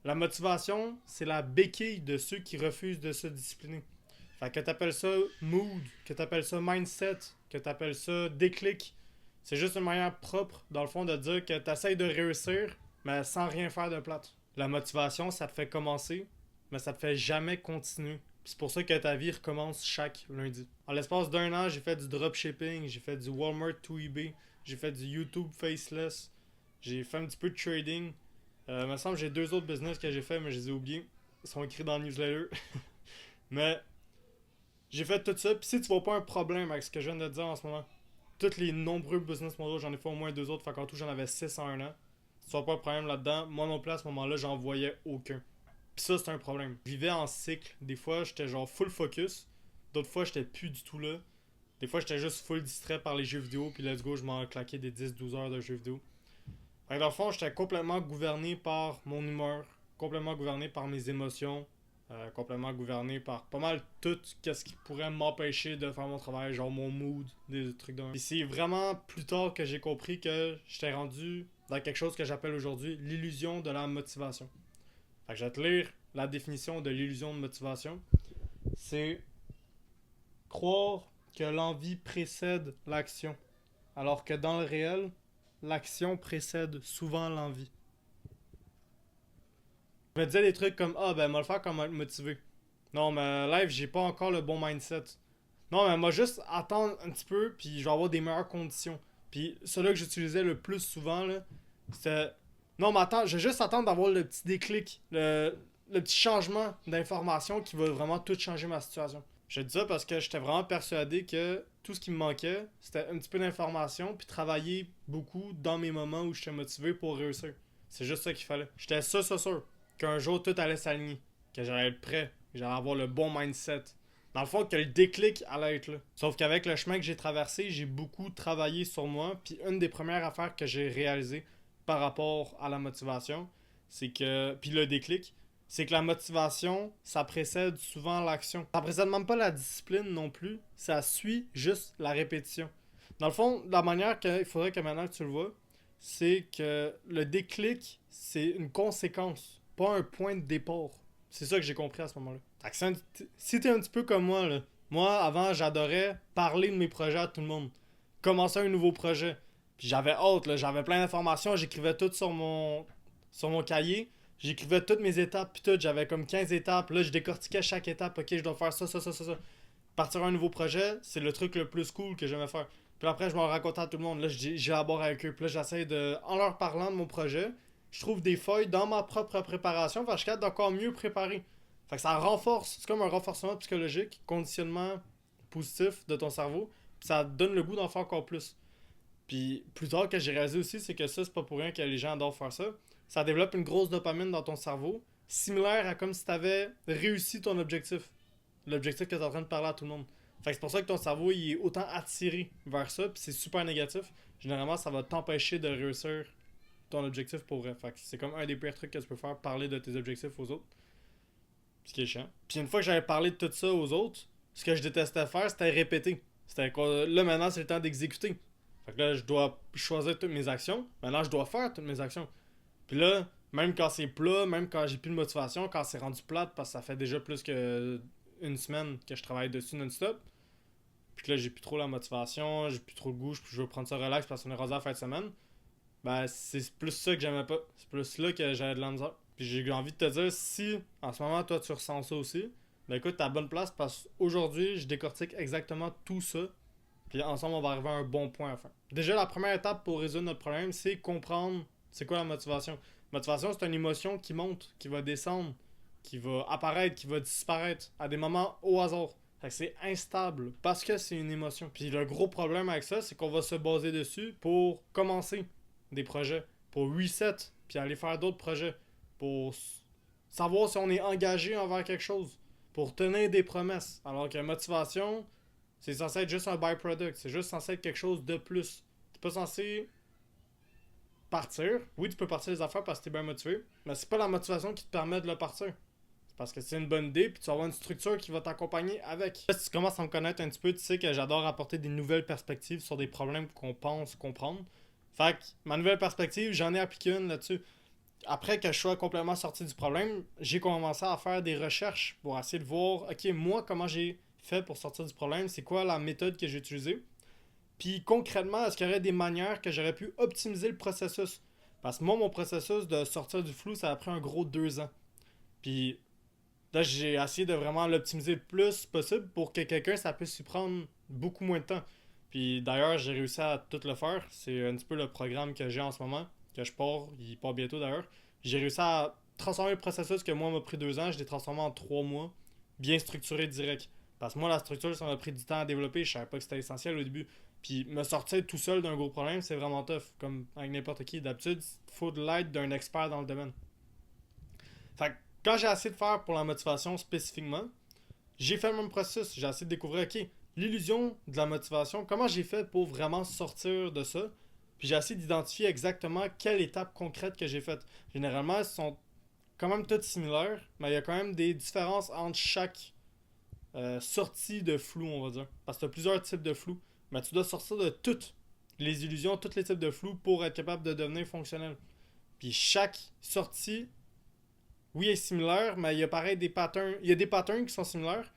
La motivation, c'est la béquille de ceux qui refusent de se discipliner. Fait que t'appelles ça mood, que t'appelles ça mindset, que t'appelles ça déclic, c'est juste une manière propre, dans le fond, de dire que t'essayes de réussir, mais sans rien faire de plate. La motivation, ça te fait commencer, mais ça te fait jamais continuer. C'est pour ça que ta vie recommence chaque lundi. En l'espace d'un an, j'ai fait du dropshipping, j'ai fait du Walmart to eBay, j'ai fait du YouTube faceless, j'ai fait un petit peu de trading. Il me semble que j'ai deux autres business que j'ai fait, mais je les ai oubliés. Ils sont écrits dans le newsletter. Mais j'ai fait tout ça. Puis si tu vois pas un problème avec ce que je viens de te dire en ce moment, tous les nombreux business models, j'en ai fait au moins deux autres. Fait qu'en tout, j'en avais six en un an. Si tu vois pas un problème là-dedans, moi non plus à ce moment-là, j'en voyais aucun. Puis ça, c'est un problème. Je vivais en cycle. Des fois, j'étais genre full focus. D'autres fois, j'étais plus du tout là. Des fois, j'étais juste full distrait par les jeux vidéo. Puis let's go, je m'en claquais des 10-12 heures de jeux vidéo. Fait que dans le fond, j'étais complètement gouverné par mon humeur, complètement gouverné par mes émotions, complètement gouverné par pas mal tout ce qui pourrait m'empêcher de faire mon travail, genre mon mood, des trucs d'un. Puis c'est vraiment plus tard que j'ai compris que j'étais rendu dans quelque chose que j'appelle aujourd'hui l'illusion de la motivation. Fait que je vais te lire la définition de l'illusion de motivation. C'est croire que l'envie précède l'action, alors que dans le réel, l'action précède souvent l'envie. Je me disais des trucs comme ah ben moi le faire comme être motivé. Non mais live j'ai pas encore le bon mindset. Non mais moi juste attendre un petit peu puis je vais avoir des meilleures conditions. Puis celui que j'utilisais le plus souvent là, c'était non mais attends, je vais juste attendre d'avoir le petit déclic, le petit changement d'information qui va vraiment tout changer ma situation. Je dis ça parce que j'étais vraiment persuadé que tout ce qui me manquait, c'était un petit peu d'information puis travailler beaucoup dans mes moments où j'étais motivé pour réussir. C'est juste ça qu'il fallait. J'étais sûr qu'un jour tout allait s'aligner, que j'allais être prêt, que j'allais avoir le bon mindset. Dans le fond, que le déclic allait être là. Sauf qu'avec le chemin que j'ai traversé, j'ai beaucoup travaillé sur moi. Puis une des premières affaires que j'ai réalisées par rapport à la motivation, c'est que. Puis le déclic, c'est que la motivation, ça précède souvent l'action. Ça précède même pas la discipline non plus. Ça suit juste la répétition. Dans le fond, la manière qu'il faudrait que maintenant que tu le vois, c'est que le déclic, c'est une conséquence, pas un point de départ. C'est ça que j'ai compris à ce moment-là. Si t'es un petit peu comme moi, là, moi, avant, j'adorais parler de mes projets à tout le monde. Commencer un nouveau projet. Puis j'avais hâte, là, j'avais plein d'informations, j'écrivais tout sur mon cahier. J'écrivais toutes mes étapes, puis tout. J'avais comme 15 étapes. Là, je décortiquais chaque étape. Ok, je dois faire ça. Partir un nouveau projet, c'est le truc le plus cool que j'aimais faire. Puis après, je m'en racontais à tout le monde. Là, j'élabore avec eux. Puis là, j'essaie de. En leur parlant de mon projet, je trouve des feuilles dans ma propre préparation. Fait que je suis capable d'encore mieux préparer. Fait que ça renforce. C'est comme un renforcement psychologique, conditionnement positif de ton cerveau. Puis ça te donne le goût d'en faire encore plus. Puis plus tard que j'ai réalisé aussi, c'est que ça, c'est pas pour rien que les gens adorent faire ça. Ça développe une grosse dopamine dans ton cerveau, similaire à comme si tu avais réussi ton objectif. L'objectif que tu es en train de parler à tout le monde. Fait que c'est pour ça que ton cerveau il est autant attiré vers ça, puis c'est super négatif. Généralement, ça va t'empêcher de réussir ton objectif pour vrai. Fait que c'est comme un des pires trucs que tu peux faire, parler de tes objectifs aux autres. Ce qui est chiant. Puis une fois que j'avais parlé de tout ça aux autres, ce que je détestais faire, c'était répéter. C'était quoi, là maintenant, c'est le temps d'exécuter. Fait que là, je dois choisir toutes mes actions. Maintenant, je dois faire toutes mes actions. Puis là, même quand c'est plat, même quand j'ai plus de motivation, quand c'est rendu plate, parce que ça fait déjà plus que une semaine que je travaille dessus non-stop, puis que là, j'ai plus trop la motivation, j'ai plus trop le goût, je veux prendre ça relax parce qu'on est rendu à la fin de semaine, ben c'est plus ça que j'aimais pas. C'est plus là que j'avais de la misère. Puis j'ai envie de te dire, si en ce moment, toi, tu ressens ça aussi, ben écoute, t'es à la bonne place parce qu'aujourd'hui, je décortique exactement tout ça. Puis ensemble, on va arriver à un bon point à la fin. Déjà, la première étape pour résoudre notre problème, c'est comprendre c'est quoi la motivation. Motivation, c'est une émotion qui monte, qui va descendre, qui va apparaître, qui va disparaître à des moments au hasard. Fait que c'est instable parce que c'est une émotion. Puis le gros problème avec ça, c'est qu'on va se baser dessus pour commencer des projets, pour reset, puis aller faire d'autres projets, pour savoir si on est engagé envers quelque chose, pour tenir des promesses. Alors que la motivation, c'est censé être juste un byproduct, c'est juste censé être quelque chose de plus. T'es pas censé partir. Oui, tu peux partir les affaires parce que t'es bien motivé, mais c'est pas la motivation qui te permet de le partir. C'est parce que c'est une bonne idée, puis tu vas avoir une structure qui va t'accompagner avec. Là, si tu commences à me connaître un petit peu, tu sais que j'adore apporter des nouvelles perspectives sur des problèmes qu'on pense comprendre. Fait que ma nouvelle perspective, j'en ai appliqué une là-dessus. Après que je sois complètement sorti du problème, j'ai commencé à faire des recherches pour essayer de voir, ok, moi, comment j'ai fait pour sortir du problème, c'est quoi la méthode que j'ai utilisée. Puis concrètement, est-ce qu'il y aurait des manières que j'aurais pu optimiser le processus? Parce que moi, mon processus de sortir du flou, ça a pris un gros 2 ans. Puis là, j'ai essayé de vraiment l'optimiser le plus possible pour que quelqu'un, ça puisse y prendre beaucoup moins de temps. Puis d'ailleurs, j'ai réussi à tout le faire. C'est un petit peu le programme que j'ai en ce moment, que je pars, il part bientôt d'ailleurs. J'ai réussi à transformer le processus que moi m'a pris 2 ans, je l'ai transformé en 3 mois, bien structuré direct. Parce que moi, la structure, ça m'a pris du temps à développer, je savais pas que c'était essentiel au début. Puis me sortir tout seul d'un gros problème, c'est vraiment tough. Comme avec n'importe qui. D'habitude, il faut de l'aide d'un expert dans le domaine. Fait que quand j'ai essayé de faire pour la motivation spécifiquement, j'ai fait le même processus. J'ai essayé de découvrir, ok, l'illusion de la motivation, comment j'ai fait pour vraiment sortir de ça. Puis j'ai essayé d'identifier exactement quelle étape concrète que j'ai faite. Généralement, elles sont quand même toutes similaires, mais il y a quand même des différences entre chaque sortie de flou, on va dire. Parce que tu as plusieurs types de flou. Mais tu dois sortir de toutes les illusions, tous les types de flou pour être capable de devenir fonctionnel. Puis chaque sortie, oui, est similaire, mais il y a pareil des patterns. Il y a des patterns qui sont similaires,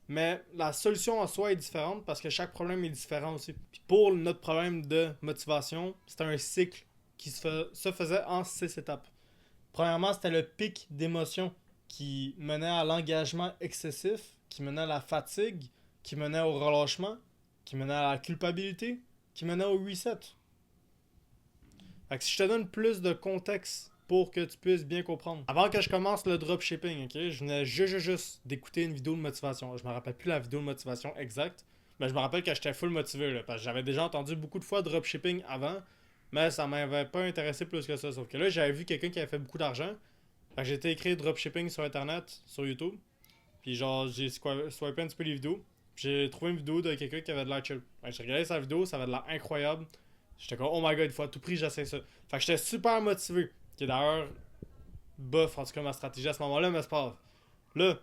mais la solution en soi est différente parce que chaque problème est différent aussi. Puis pour notre problème de motivation, c'était un cycle qui se faisait en 6 étapes. Premièrement, c'était le pic d'émotion qui menait à l'engagement excessif, qui menait à la fatigue, qui menait au relâchement, qui menait à la culpabilité, qui menait au reset. Fait que si je te donne plus de contexte pour que tu puisses bien comprendre. Avant que je commence le dropshipping, ok, je venais juste d'écouter une vidéo de motivation. Je me rappelle plus la vidéo de motivation exacte, mais je me rappelle que j'étais full motivé là, parce que j'avais déjà entendu beaucoup de fois dropshipping avant, mais ça m'avait pas intéressé plus que ça. Sauf que là, j'avais vu quelqu'un qui avait fait beaucoup d'argent. Fait que j'ai été écrire dropshipping sur internet, sur YouTube. Puis genre, j'ai swipé un petit peu les vidéos. J'ai trouvé une vidéo de quelqu'un qui avait de l'air chill. Fait que j'ai regardé sa vidéo, ça avait de l'air incroyable. J'étais comme, oh my god, il faut à tout prix j'essaie ça. Fait que j'étais super motivé. Qui est d'ailleurs bof, en tout cas, ma stratégie à ce moment-là, mais c'est pas grave. Là,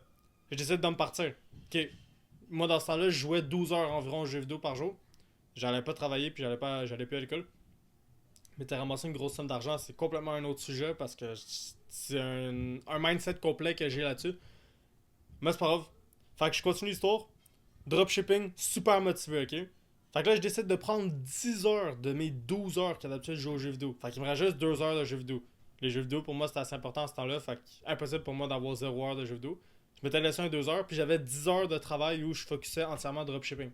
j'ai décidé de me partir. Ok, moi dans ce temps-là, je jouais 12 heures environ aux jeux vidéo par jour. J'allais pas travailler, puis j'allais plus à l'école. Mais t'as ramassé une grosse somme d'argent, c'est complètement un autre sujet parce que c'est un mindset complet que j'ai là-dessus. Mais c'est pas grave. Fait que je continue l'histoire. Dropshipping, super motivé, ok? Fait que là, je décide de prendre 10 heures de mes 12 heures que d'habitude je joue aux jeux vidéo. Fait qu'il me reste juste 2 heures de jeux vidéo. Les jeux vidéo, pour moi, c'était assez important à ce temps-là. Fait que impossible pour moi d'avoir 0 heure de jeux vidéo. Je m'étais laissé un 2 heures, puis j'avais 10 heures de travail où je focusais entièrement dropshipping.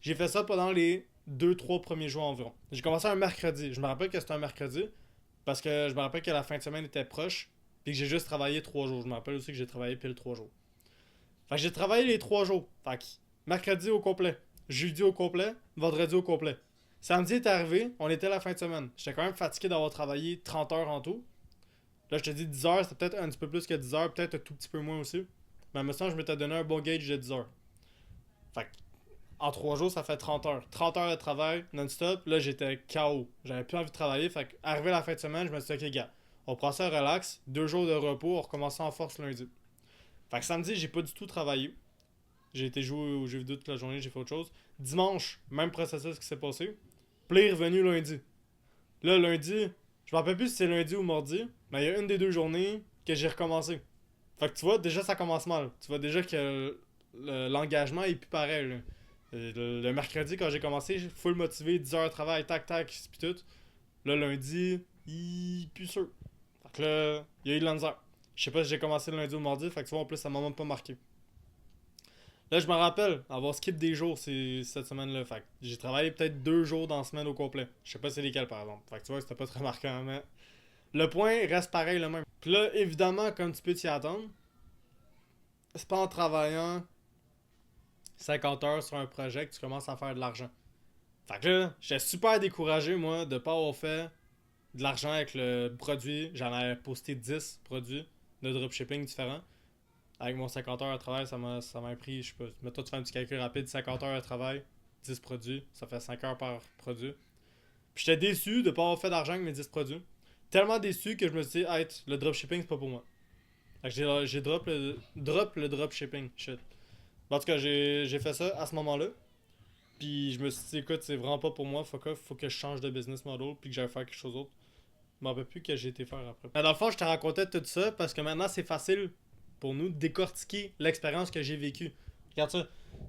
J'ai fait ça pendant les 2-3 premiers jours environ. J'ai commencé un mercredi. Je me rappelle que c'était un mercredi, parce que je me rappelle que la fin de semaine était proche, puis que j'ai juste travaillé 3 jours. Je me rappelle aussi que j'ai travaillé pile 3 jours. Fait que j'ai travaillé les 3 jours. Fait que mercredi au complet, jeudi au complet, vendredi au complet. Samedi est arrivé, on était la fin de semaine. J'étais quand même fatigué d'avoir travaillé 30 heures en tout. Là, je te dis 10 heures, c'est peut-être un petit peu plus que 10 heures, peut-être un tout petit peu moins aussi. Mais à me semble je m'étais donné un bon gauge de 10 heures. Fait que, en 3 jours, ça fait 30 heures. 30 heures de travail non-stop, là, j'étais KO. J'avais plus envie de travailler. Fait que, arrivé la fin de semaine, je me suis dit, ok, gars, on prend ça relax, 2 jours de repos, on recommence en force lundi. Fait que samedi, j'ai pas du tout travaillé. J'ai été jouer aux jeux vidéo toute la journée, j'ai fait autre chose. Dimanche, même processus qui s'est passé. Puis il est revenu lundi. Là, lundi, je me rappelle plus si c'est lundi ou mardi, mais il y a une des deux journées que j'ai recommencé. Fait que tu vois, déjà ça commence mal. Tu vois déjà que l'engagement est plus pareil. Là. Le mercredi, quand j'ai commencé, full motivé, 10 heures de travail, tac tac, pis tout. Là, lundi, plus sûr. Fait que là, il y a eu de l'anxiété. Je sais pas si j'ai commencé le lundi ou le mardi, fait que tu vois, en plus, ça m'a même pas marqué. Là, je me rappelle avoir skip des jours cette semaine-là. Fait que j'ai travaillé peut-être 2 jours dans la semaine au complet. Je sais pas c'est lesquels, par exemple. Fait que tu vois, c'était pas très marquant, mais le point reste pareil le même. Puis là, évidemment, comme tu peux t'y attendre, c'est pas en travaillant 50 heures sur un projet que tu commences à faire de l'argent. Fait que là, j'étais super découragé, moi, de pas avoir fait de l'argent avec le produit. J'en avais posté 10 produits de dropshipping différents. Avec mon 50 heures de travail, ça m'a pris, je sais pas, mais toi tu fais un petit calcul rapide, 50 heures de travail, 10 produits, ça fait 5 heures par produit. Puis j'étais déçu de pas avoir fait d'argent avec mes 10 produits. Tellement déçu que je me suis dit, hey, le dropshipping c'est pas pour moi. Fait que j'ai drop le dropshipping, shit. En tout cas, j'ai fait ça à ce moment-là. Puis je me suis dit, écoute, c'est vraiment pas pour moi, faut que je change de business model, puis que j'aille faire quelque chose d'autre. Je m'en rappelle plus que j'ai été faire après. Mais dans le fond, je te racontais tout ça parce que maintenant, c'est facile pour nous de décortiquer l'expérience que j'ai vécue. Regarde ça.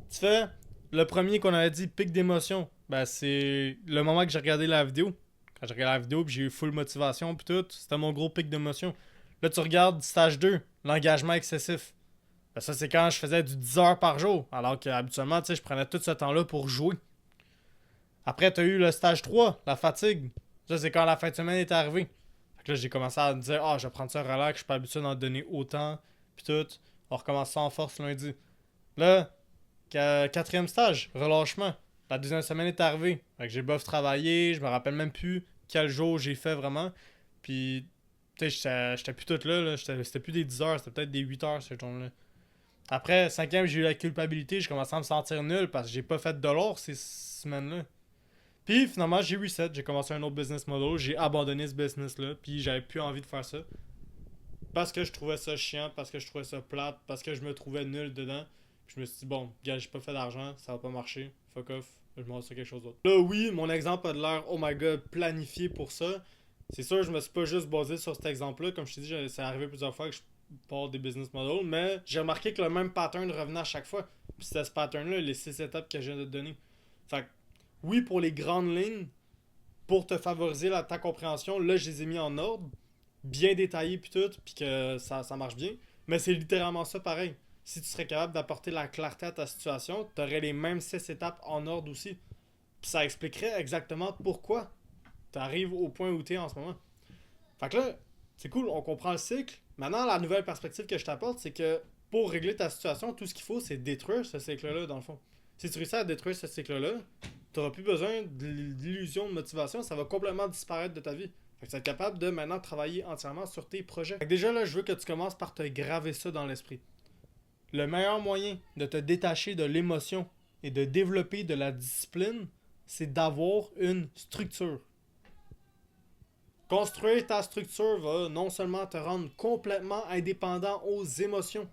Tu fais le premier qu'on avait dit, pic d'émotion. Ben, c'est le moment que j'ai regardé la vidéo. Quand j'ai regardé la vidéo, puis j'ai eu full motivation, puis tout, c'était mon gros pic d'émotion. Là, tu regardes stage 2, l'engagement excessif. Ben, ça, c'est quand je faisais du 10 heures par jour. Alors qu'habituellement, tu sais, je prenais tout ce temps-là pour jouer. Après, t'as eu le stage 3, la fatigue. Ça, c'est quand la fin de semaine est arrivée. Fait que là, j'ai commencé à me dire, je vais prendre ça relax, je suis pas habitué d'en donner autant, puis tout. On recommence ça en force lundi. Là, quatrième stage, relâchement. La deuxième semaine est arrivée. Fait que j'ai bof travaillé, je me rappelle même plus quel jour j'ai fait vraiment. Puis, tu sais, j'étais plus tout là, c'était plus des 10 heures, c'était peut-être des 8 heures ce jour-là. Après, cinquième, j'ai eu la culpabilité, j'ai commencé à me sentir nul parce que j'ai pas fait de l'or ces semaines-là. Puis finalement, j'ai reset, j'ai commencé un autre business model, j'ai abandonné ce business-là, puis j'avais plus envie de faire ça. Parce que je trouvais ça chiant, parce que je trouvais ça plate, parce que je me trouvais nul dedans. Puis je me suis dit, bon, gars, j'ai pas fait d'argent, ça va pas marcher, fuck off, je m'en sur quelque chose d'autre. Là, oui, mon exemple a de l'air, oh my god, planifié pour ça. C'est sûr, je me suis pas juste basé sur cet exemple-là, comme je t'ai dit, c'est arrivé plusieurs fois que je pars des business models, mais j'ai remarqué que le même pattern revenait à chaque fois. Puis c'était ce pattern-là, les 6 étapes que je viens de te donner. Fait que, oui, pour les grandes lignes, pour te favoriser ta compréhension, là, je les ai mis en ordre, bien détaillé puis tout, puis que ça marche bien. Mais c'est littéralement ça pareil. Si tu serais capable d'apporter la clarté à ta situation, tu aurais les mêmes 6 étapes en ordre aussi. Puis ça expliquerait exactement pourquoi tu arrives au point où tu es en ce moment. Fait que là, c'est cool, on comprend le cycle. Maintenant, la nouvelle perspective que je t'apporte, c'est que pour régler ta situation, tout ce qu'il faut, c'est détruire ce cycle-là, dans le fond. Si tu réussis à détruire ce cycle-là, tu n'auras plus besoin de l'illusion de motivation, ça va complètement disparaître de ta vie. Fait que tu vas être capable de maintenant travailler entièrement sur tes projets. Fait que déjà là, je veux que tu commences par te graver ça dans l'esprit. Le meilleur moyen de te détacher de l'émotion et de développer de la discipline, c'est d'avoir une structure. Construire ta structure va non seulement te rendre complètement indépendant aux émotions,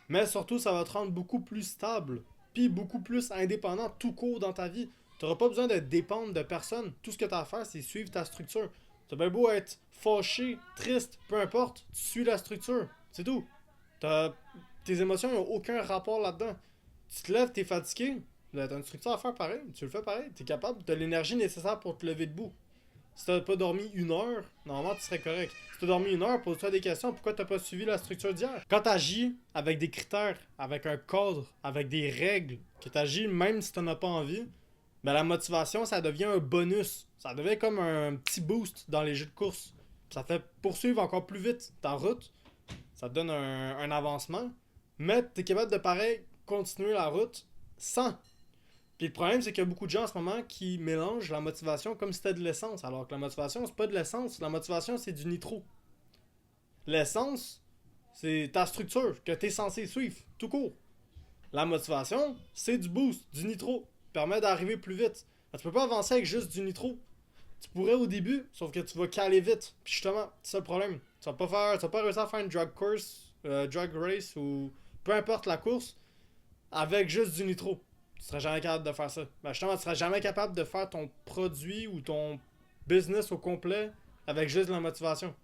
mais surtout ça va te rendre beaucoup plus stable, puis beaucoup plus indépendant tout court dans ta vie. Tu n'auras pas besoin de dépendre de personne. Tout ce que tu as à faire, c'est suivre ta structure. Tu as bien beau être fâché, triste, peu importe, tu suis la structure. C'est tout. Tes émotions n'ont aucun rapport là-dedans. Tu te lèves, tu es fatigué, tu as une structure à faire pareil, tu le fais pareil. Tu es capable, tu as l'énergie nécessaire pour te lever debout. Si t'as pas dormi 1 heure, normalement tu serais correct. Si t'as dormi 1 heure, pose-toi des questions. Pourquoi t'as pas suivi la structure d'hier? Quand t'agis avec des critères, avec un cadre, avec des règles, que t'agis même si t'en as pas envie, ben la motivation, ça devient un bonus. Ça devient comme un petit boost dans les jeux de course. Ça te fait poursuivre encore plus vite ta route. Ça te donne un avancement. Mais t'es capable de pareil continuer la route sans. Puis le problème, c'est qu'il y a beaucoup de gens en ce moment qui mélangent la motivation comme si c'était de l'essence. Alors que la motivation, c'est pas de l'essence. La motivation, c'est du nitro. L'essence, c'est ta structure que tu es censé suivre, tout court. La motivation, c'est du boost, du nitro. Permet d'arriver plus vite. Tu peux pas avancer avec juste du nitro. Tu pourrais au début, sauf que tu vas caler vite. Puis justement, c'est ça le problème. Tu vas pas réussir à faire une drag course, drag race ou peu importe la course avec juste du nitro. Tu seras jamais capable de faire ça. Ben justement, tu seras jamais capable de faire ton produit ou ton business au complet avec juste de la motivation.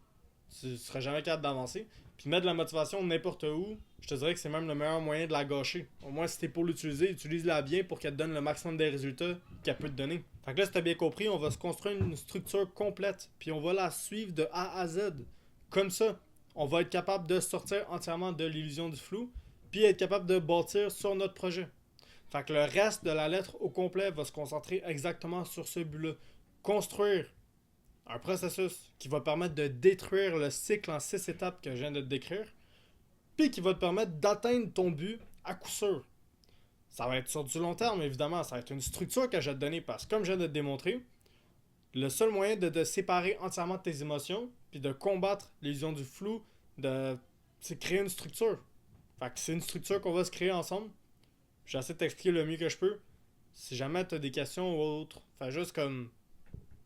Tu seras jamais capable d'avancer. Puis mettre de la motivation n'importe où, je te dirais que c'est même le meilleur moyen de la gâcher. Au moins, si t'es pour l'utiliser, utilise-la bien pour qu'elle te donne le maximum des résultats qu'elle peut te donner. Fait que là, si t'as bien compris, on va se construire une structure complète. Puis on va la suivre de A à Z. Comme ça, on va être capable de sortir entièrement de l'illusion du flou. Puis être capable de bâtir sur notre projet. Fait que le reste de la lettre au complet va se concentrer exactement sur ce but-là. Construire un processus qui va permettre de détruire le cycle en 6 étapes que je viens de te décrire, puis qui va te permettre d'atteindre ton but à coup sûr. Ça va être sur du long terme, évidemment. Ça va être une structure que je vais te donner parce que, comme je viens de te démontrer, le seul moyen de te séparer entièrement de tes émotions, puis de combattre l'illusion du flou, c'est créer une structure. Fait que c'est une structure qu'on va se créer ensemble. J'essaie de t'expliquer le mieux que je peux. Si jamais tu as des questions ou autres, fais juste comme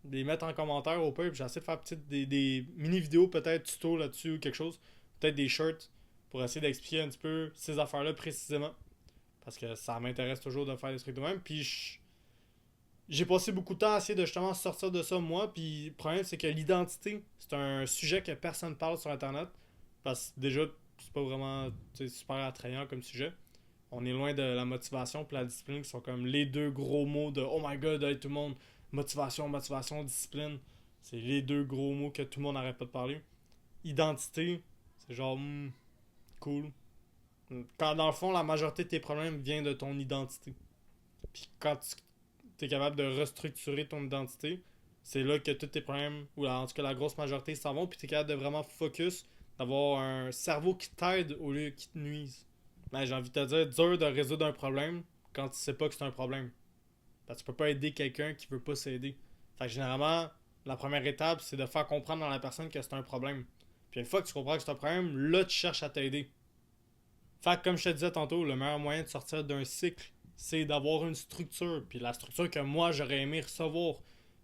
les mettre en commentaire au pire, puis j'essaie de faire des mini-vidéos, peut-être tuto là-dessus ou quelque chose. Peut-être des shirts pour essayer d'expliquer un petit peu ces affaires-là précisément. Parce que ça m'intéresse toujours de faire des trucs de même. Puis j'ai passé beaucoup de temps à essayer de justement sortir de ça moi, puis le problème c'est que l'identité, c'est un sujet que personne parle sur internet, parce que déjà, c'est pas vraiment super attrayant comme sujet. On est loin de la motivation et la discipline qui sont comme les deux gros mots de oh my god, hey, tout le monde, motivation, motivation, discipline. C'est les deux gros mots que tout le monde n'arrête pas de parler. Identité, c'est genre cool. Quand dans le fond, la majorité de tes problèmes vient de ton identité. Puis quand tu es capable de restructurer ton identité, c'est là que tous tes problèmes, ou en tout cas la grosse majorité, s'en vont. Puis tu es capable de vraiment focus, d'avoir un cerveau qui t'aide au lieu qui te nuise. Ben, j'ai envie de te dire, dur de résoudre un problème quand tu sais pas que c'est un problème. Parce que tu peux pas aider quelqu'un qui veut pas s'aider. Fait que généralement, la première étape, c'est de faire comprendre à la personne que c'est un problème. Puis une fois que tu comprends que c'est un problème, là, tu cherches à t'aider. Fait que comme je te disais tantôt, le meilleur moyen de sortir d'un cycle, c'est d'avoir une structure. Puis la structure que moi, j'aurais aimé recevoir,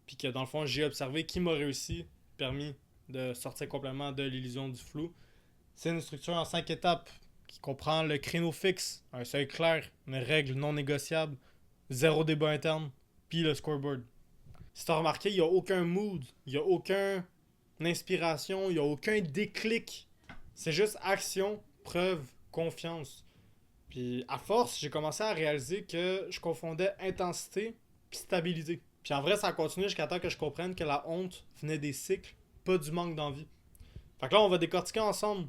puis que dans le fond, j'ai observé qui m'a réussi, permis de sortir complètement de l'illusion du flou. C'est une structure en 5 étapes qui comprend le créneau fixe, un seuil clair, une règle non négociable, zéro débat interne, puis le scoreboard. Si t'as remarqué, il n'y a aucun mood, il n'y a aucune inspiration, il n'y a aucun déclic. C'est juste action, preuve, confiance. Puis à force, j'ai commencé à réaliser que je confondais intensité puis stabilité. Puis en vrai, ça a continué jusqu'à temps que je comprenne que la honte venait des cycles, pas du manque d'envie. Fait que là, on va décortiquer ensemble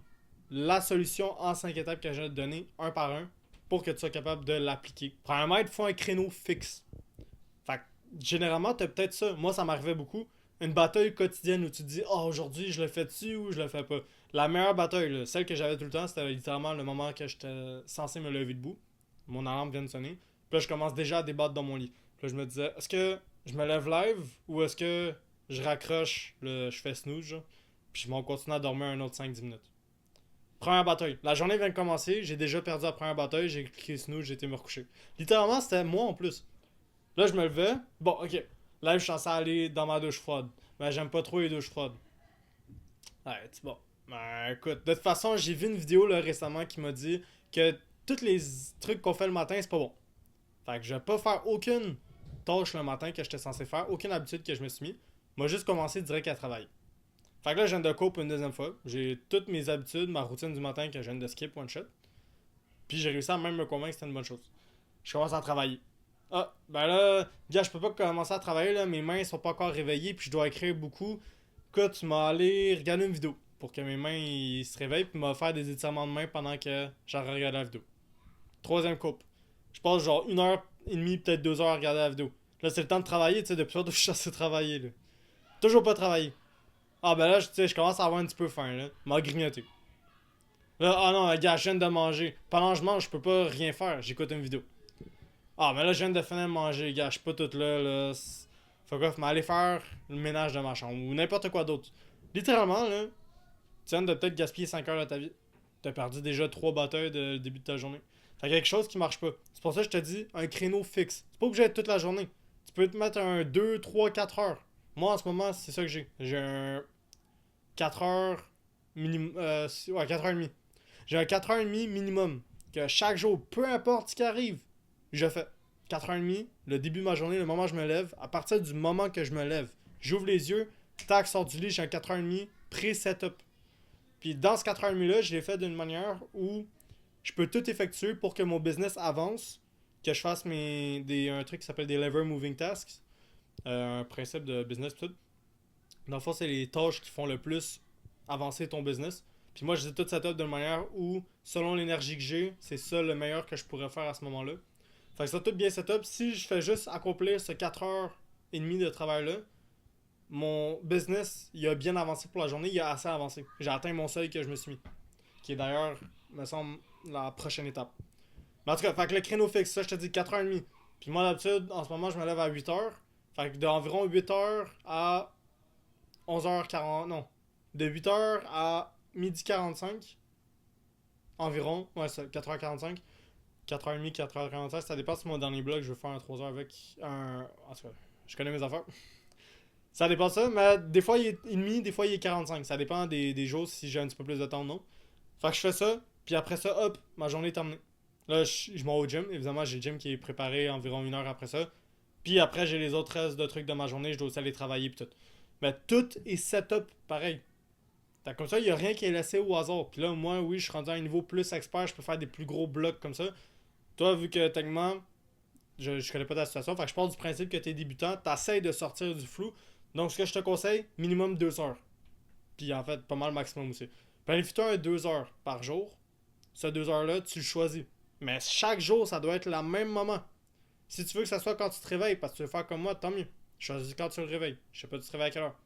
la solution en 5 étapes que je vais te donner, un par un, pour que tu sois capable de l'appliquer. Premièrement, il faut un créneau fixe. Fait que, généralement, t'as peut-être ça. Moi, ça m'arrivait beaucoup. Une bataille quotidienne où tu te dis, oh, aujourd'hui, je le fais dessus ou je le fais pas. La meilleure bataille, là, celle que j'avais tout le temps, c'était littéralement le moment que j'étais censé me lever debout. Mon alarme vient de sonner. Puis là, je commence déjà à débattre dans mon lit. Puis là, je me disais, est-ce que je me lève live ou est-ce que je raccroche, je fais snooze, genre, puis je m'en continue à dormir un autre 5-10 minutes. Première bataille. La journée vient de commencer, j'ai déjà perdu la première bataille, j'ai cliqué snooze, j'ai été me recoucher. Littéralement, c'était moi en plus. Là, je me levais. Bon, ok. Là, je suis censé aller dans ma douche froide. Mais j'aime pas trop les douches froides. Ouais, c'est bon. Ben, écoute, de toute façon, j'ai vu une vidéo là, récemment qui m'a dit que tous les trucs qu'on fait le matin, c'est pas bon. Fait que je vais pas faire aucune tâche le matin que j'étais censé faire, aucune habitude que je me suis mis. Moi, juste commencer direct à travailler. Fait que là, je viens de cope une deuxième fois. J'ai toutes mes habitudes, ma routine du matin que je viens de skip one shot. Puis j'ai réussi à même me convaincre que c'était une bonne chose. Je commence à travailler. Ah, ben là, gars, je peux pas commencer à travailler, là, mes mains sont pas encore réveillées, puis je dois écrire beaucoup. Écoute, tu m'as allé regarder une vidéo pour que mes mains ils se réveillent, puis m'a faire des étirements de mains pendant que j'ai regardé la vidéo. Troisième coupe. Je passe genre 1 heure et demie, peut-être 2 heures à regarder la vidéo. Là, c'est le temps de travailler, tu sais, depuis que je suis censé travailler, là. Toujours pas travailler. Ah, ben là, tu sais, je commence à avoir un petit peu faim, là. M'a grignoté. Là, ah non, gars, je viens de manger. Pendant que je mange, je peux pas rien faire, j'écoute une vidéo. Ah, mais là, je viens de finir de manger, gars, je suis pas tout là, là. Fuck off, mais aller faire le ménage de ma chambre ou n'importe quoi d'autre. Littéralement, là, tu viens de peut-être gaspiller 5 heures de ta vie. T'as perdu déjà 3 batailles de début de ta journée. Fait quelque chose qui marche pas. C'est pour ça que je te dis un créneau fixe. C'est pas obligé d'être toute la journée. Tu peux te mettre un 2, 3, 4 heures. Moi, en ce moment, c'est ça que j'ai. J'ai un 4 heures minimum. Ouais, 4 heures et demie. J'ai un 4 heures et demie minimum. Que chaque jour, peu importe ce qui arrive, je fais 4h30, le début de ma journée, le moment où je me lève, à partir du moment que je me lève, j'ouvre les yeux, tac, sors du lit, j'ai un 4h30 pré-setup. Puis dans ce 4h30 là, je l'ai fait d'une manière où je peux tout effectuer pour que mon business avance, que je fasse un truc qui s'appelle des lever moving tasks, un principe de business tout. Dans le fond, c'est les tâches qui font le plus avancer ton business. Puis moi, je dis tout setup d'une manière où, selon l'énergie que j'ai, c'est ça le meilleur que je pourrais faire à ce moment-là. Fait que ça tout bien setup. Si je fais juste accomplir ce 4h30 de travail-là, mon business, il a bien avancé pour la journée, il a assez avancé. J'ai atteint mon seuil que je me suis mis. Qui est d'ailleurs, me semble, la prochaine étape. Mais en tout cas, fait que le créneau fixe, ça je te dis 4h30. Puis moi d'habitude, en ce moment, je me lève à 8h. Fait que d'environ 8h à 11h40, non. De 8h à 12h45. Environ, ouais, c'est 4h45. 4h30, 4h45, ça dépend si mon dernier blog, je veux faire un 3h avec un... En tout cas, je connais mes affaires. Ça dépend de ça, mais des fois il est demi, des fois il est 45. Ça dépend des jours si j'ai un petit peu plus de temps ou non. Fait que je fais ça, puis après ça, hop, ma journée est terminée. Là, je m'en vais au gym. Évidemment, j'ai le gym qui est préparé environ 1 heure après ça. Puis après, j'ai les autres restes de trucs de ma journée, je dois aussi aller travailler pis tout. Mais tout est setup pareil. Fait que comme ça, il n'y a rien qui est laissé au hasard. Puis là, moi, oui, je suis rendu à un niveau plus expert, je peux faire des plus gros blocs comme ça. Toi, vu que techniquement, je connais pas ta situation, fait que je pars du principe que t'es débutant, t'essayes de sortir du flou. Donc, ce que je te conseille, minimum 2 heures. Puis en fait, pas mal maximum aussi. Planifie-toi un 2 heures par jour. Ce 2 heures-là, tu le choisis. Mais chaque jour, ça doit être le même moment. Si tu veux que ça soit quand tu te réveilles, parce que tu veux faire comme moi, tant mieux. Choisis quand tu le réveilles. Je sais pas, tu te réveilles à quelle heure.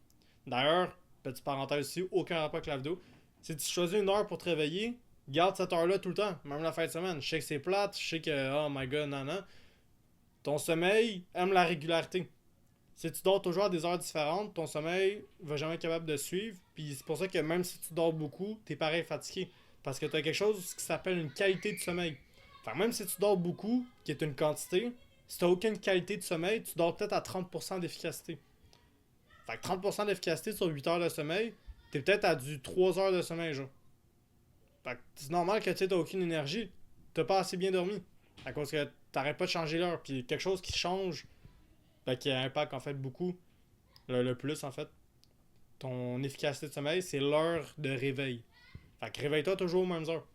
D'ailleurs, petite parenthèse ici, aucun rapport avec la vidéo. Si tu choisis une heure pour te réveiller, garde cette heure-là tout le temps, même la fin de semaine. Je sais que c'est plate, je sais que, oh my god, non, non. Ton sommeil aime la régularité. Si tu dors toujours à des heures différentes, ton sommeil va jamais être capable de suivre. Puis c'est pour ça que même si tu dors beaucoup, t'es pareil fatigué. Parce que tu as quelque chose qui s'appelle une qualité de sommeil. Enfin, même si tu dors beaucoup, qui est une quantité, si tu n'as aucune qualité de sommeil, tu dors peut-être à 30% d'efficacité. Fait que 30% d'efficacité sur 8 heures de sommeil, t'es peut-être à du 3 heures de sommeil, genre. Fait que c'est normal que tu n'as aucune énergie. T'as pas assez bien dormi. À cause que t'arrêtes pas de changer l'heure. Puis quelque chose qui change, ben, qui impacte en fait beaucoup, le plus en fait, ton efficacité de sommeil, c'est l'heure de réveil. Fait que réveille-toi toujours aux mêmes heures.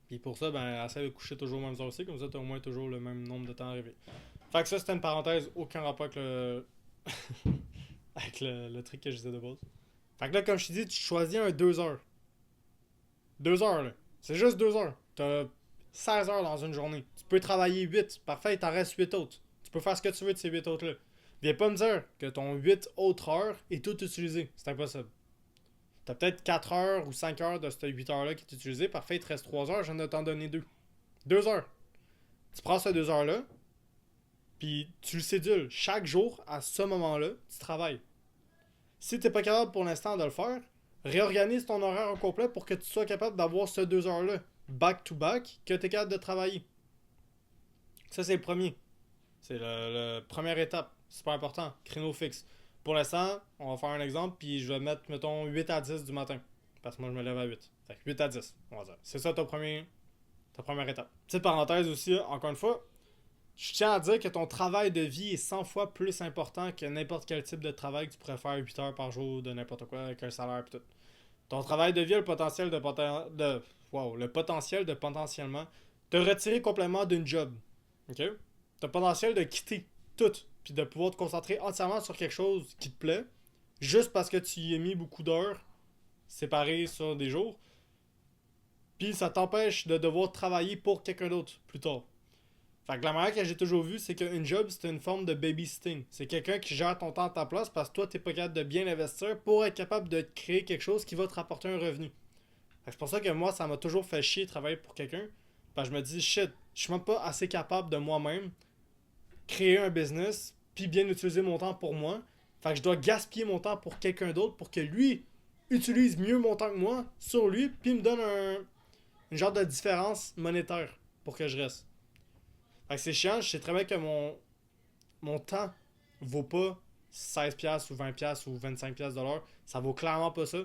Puis pour ça, ben, essaie de coucher toujours aux mêmes heures aussi, comme ça t'as au moins toujours le même nombre de temps à réveiller. Fait que ça, c'était une parenthèse, aucun rapport avec le. avec le truc que je disais de base. Fait que là, comme je te dis, tu choisis un 2 heures. 2 heures, là. C'est juste 2 heures. T'as 16 heures dans une journée. Tu peux travailler 8. Parfait, il t'en reste 8 autres. Tu peux faire ce que tu veux de ces 8 autres-là. Viens pas me dire que ton 8 autres heures est tout utilisé. C'est impossible. T'as peut-être 4 heures ou 5 heures de ces 8 heures-là qui est utilisé. Parfait, il te reste 3 heures. Je viens de t'en donner 2. 2 heures. Tu prends ces 2 heures-là, puis tu le cédules. Chaque jour, à ce moment-là, tu travailles. Si t'es pas capable pour l'instant de le faire, réorganise ton horaire au complet pour que tu sois capable d'avoir ces 2 heures-là, back to back, que tu es capable de travailler. Ça, c'est le premier. C'est la première étape. Super important. Créneau fixe. Pour l'instant, on va faire un exemple, puis je vais mettre, mettons, 8 à 10 du matin. Parce que moi, je me lève à 8. Fait que 8 à 10, on va dire. C'est ça ta première étape. Petite parenthèse aussi, encore une fois, je tiens à dire que ton travail de vie est 100 fois plus important que n'importe quel type de travail que tu pourrais faire 8 heures par jour de n'importe quoi avec un salaire et tout. Ton travail de vie a le potentiel le potentiel de potentiellement te retirer complètement d'une job. OK? T'as le potentiel de quitter tout puis de pouvoir te concentrer entièrement sur quelque chose qui te plaît juste parce que tu y as mis beaucoup d'heures séparées sur des jours. Puis ça t'empêche de devoir travailler pour quelqu'un d'autre plus tard. Fait que la manière que j'ai toujours vu, c'est qu'une job, c'est une forme de babysitting. C'est quelqu'un qui gère ton temps à ta place parce que toi, t'es pas capable de bien investir pour être capable de créer quelque chose qui va te rapporter un revenu. Fait que c'est pour ça que moi, ça m'a toujours fait chier de travailler pour quelqu'un. Parce que je me dis, shit, je suis même pas assez capable de moi-même créer un business puis bien utiliser mon temps pour moi. Fait que je dois gaspiller mon temps pour quelqu'un d'autre pour que lui utilise mieux mon temps que moi sur lui puis me donne une genre de différence monétaire pour que je reste. Fait que c'est chiant, je sais très bien que mon temps vaut pas 16$ ou 20$ ou 25$ de l'heure. Ça vaut clairement pas ça.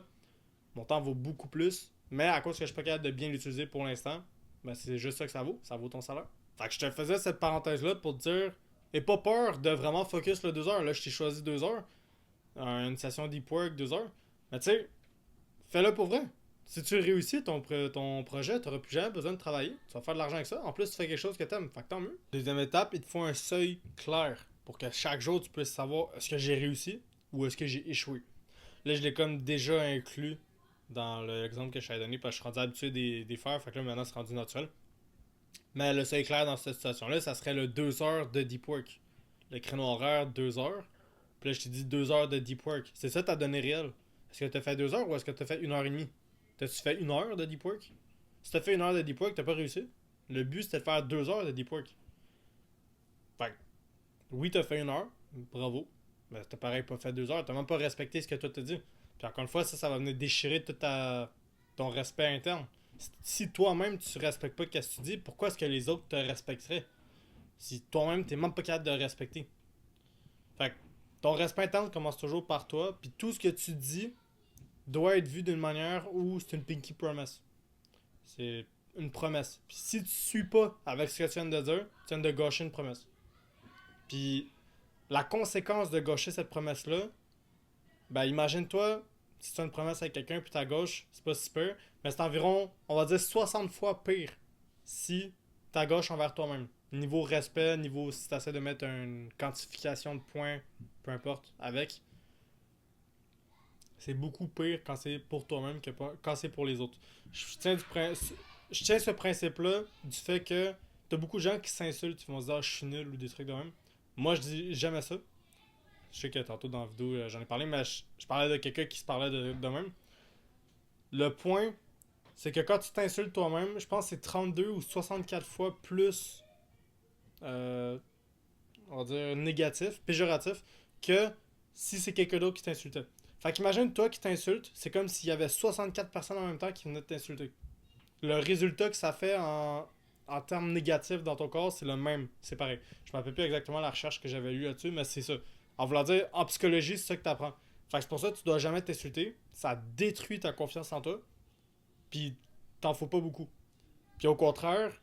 Mon temps vaut beaucoup plus. Mais à cause que je suis pas capable de bien l'utiliser pour l'instant, ben c'est juste ça que ça vaut. Ça vaut ton salaire. Fait que je te faisais cette parenthèse-là pour te dire, aie pas peur de vraiment focus le 2 heures. Là, je t'ai choisi 2 heures. Une session deep work, 2 heures. Mais tu sais, fais-le pour vrai. Si tu réussis ton projet, tu n'auras plus jamais besoin de travailler. Tu vas faire de l'argent avec ça. En plus, tu fais quelque chose que tu aimes. Fait que tant mieux. Deuxième étape, il te faut un seuil clair pour que chaque jour, tu puisses savoir est-ce que j'ai réussi ou est-ce que j'ai échoué. Là, je l'ai comme déjà inclus dans l'exemple que je t'ai donné parce que je suis rendu habitué des faire. Fait que là, maintenant, c'est rendu naturel. Mais le seuil clair dans cette situation-là, ça serait le 2 heures de deep work. Le créneau horaire, 2 heures. Puis là, je t'ai dit 2 heures de deep work. C'est ça ta donnée réelle. Est-ce que tu as fait 2 heures ou est-ce que tu as fait 1 heure et demie? T'as-tu fait 1 heure de deep work? Si t'as fait 1 heure de deep work, t'as pas réussi. Le but, c'était de faire 2 heures de deep work. Fait que, oui, t'as fait 1 heure. Bravo. Mais t'as pareil pas fait 2 heures. T'as même pas respecté ce que toi t'as dit. Puis encore une fois, ça va venir déchirer tout ton respect interne. Si toi-même, tu respectes pas ce que tu dis, pourquoi est-ce que les autres te respecteraient? Si toi-même, t'es même pas capable de respecter. Fait que, ton respect interne commence toujours par toi. Puis tout ce que tu dis doit être vu d'une manière où c'est une pinky promise. C'est une promesse. Puis si tu suis pas avec ce que tu viens de dire, tu viens de gâcher une promesse. Puis la conséquence de gâcher cette promesse-là, ben imagine-toi, si tu as une promesse avec quelqu'un puis t'as gauche, c'est pas si pire, mais c'est environ, on va dire 60 fois pire si t'as gauche envers toi-même. Niveau respect, niveau si t'essaies de mettre une quantification de points, peu importe, avec, c'est beaucoup pire quand c'est pour toi-même que quand c'est pour les autres. Je tiens ce principe-là du fait que t'as beaucoup de gens qui s'insultent, qui vont se dire ah, je suis nul ou des trucs de même. Moi, je dis jamais ça. Je sais que tantôt dans la vidéo, j'en ai parlé, mais je parlais de quelqu'un qui se parlait de même. Le point, c'est que quand tu t'insultes toi-même, je pense que c'est 32 ou 64 fois plus, euh, on va dire, négatif, péjoratif, que si c'est quelqu'un d'autre qui t'insultait. Fait qu'imagine, toi qui t'insultes, c'est comme s'il y avait 64 personnes en même temps qui venaient de t'insulter. Le résultat que ça fait en termes négatifs dans ton corps, c'est le même. C'est pareil. Je me rappelle plus exactement la recherche que j'avais lue là-dessus, mais c'est ça. En voulant dire, en psychologie, c'est ça que tu apprends. Fait que c'est pour ça que tu dois jamais t'insulter. Ça détruit ta confiance en toi. Puis t'en faut pas beaucoup. Puis au contraire,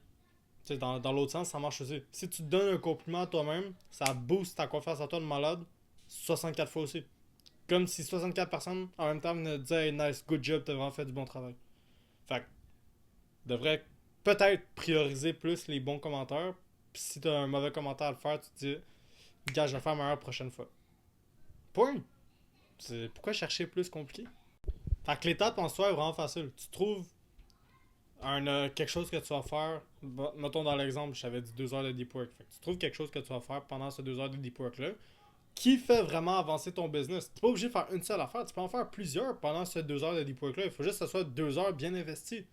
dans l'autre sens, ça marche aussi. Si tu te donnes un compliment à toi-même, ça booste ta confiance en toi de malade 64 fois aussi. Comme si 64 personnes en même temps venaient te dire hey, nice, good job, t'as vraiment fait du bon travail. Fait que devrais peut-être prioriser plus les bons commentaires. Puis si t'as un mauvais commentaire à le faire, tu te dis gars, je vais faire meilleur la prochaine fois. Point. Pourquoi chercher plus compliqué? Fait que l'étape en soi est vraiment facile. Tu trouves quelque chose que tu vas faire. Mettons dans l'exemple, je t'avais dit 2 heures de deep work. Fait que tu trouves quelque chose que tu vas faire pendant ces 2 heures de deep work là qui fait vraiment avancer ton business. Tu n'es pas obligé de faire une seule affaire, tu peux en faire plusieurs pendant ces 2 heures de deep work là. Il faut juste que ce soit 2 heures bien investies. Tu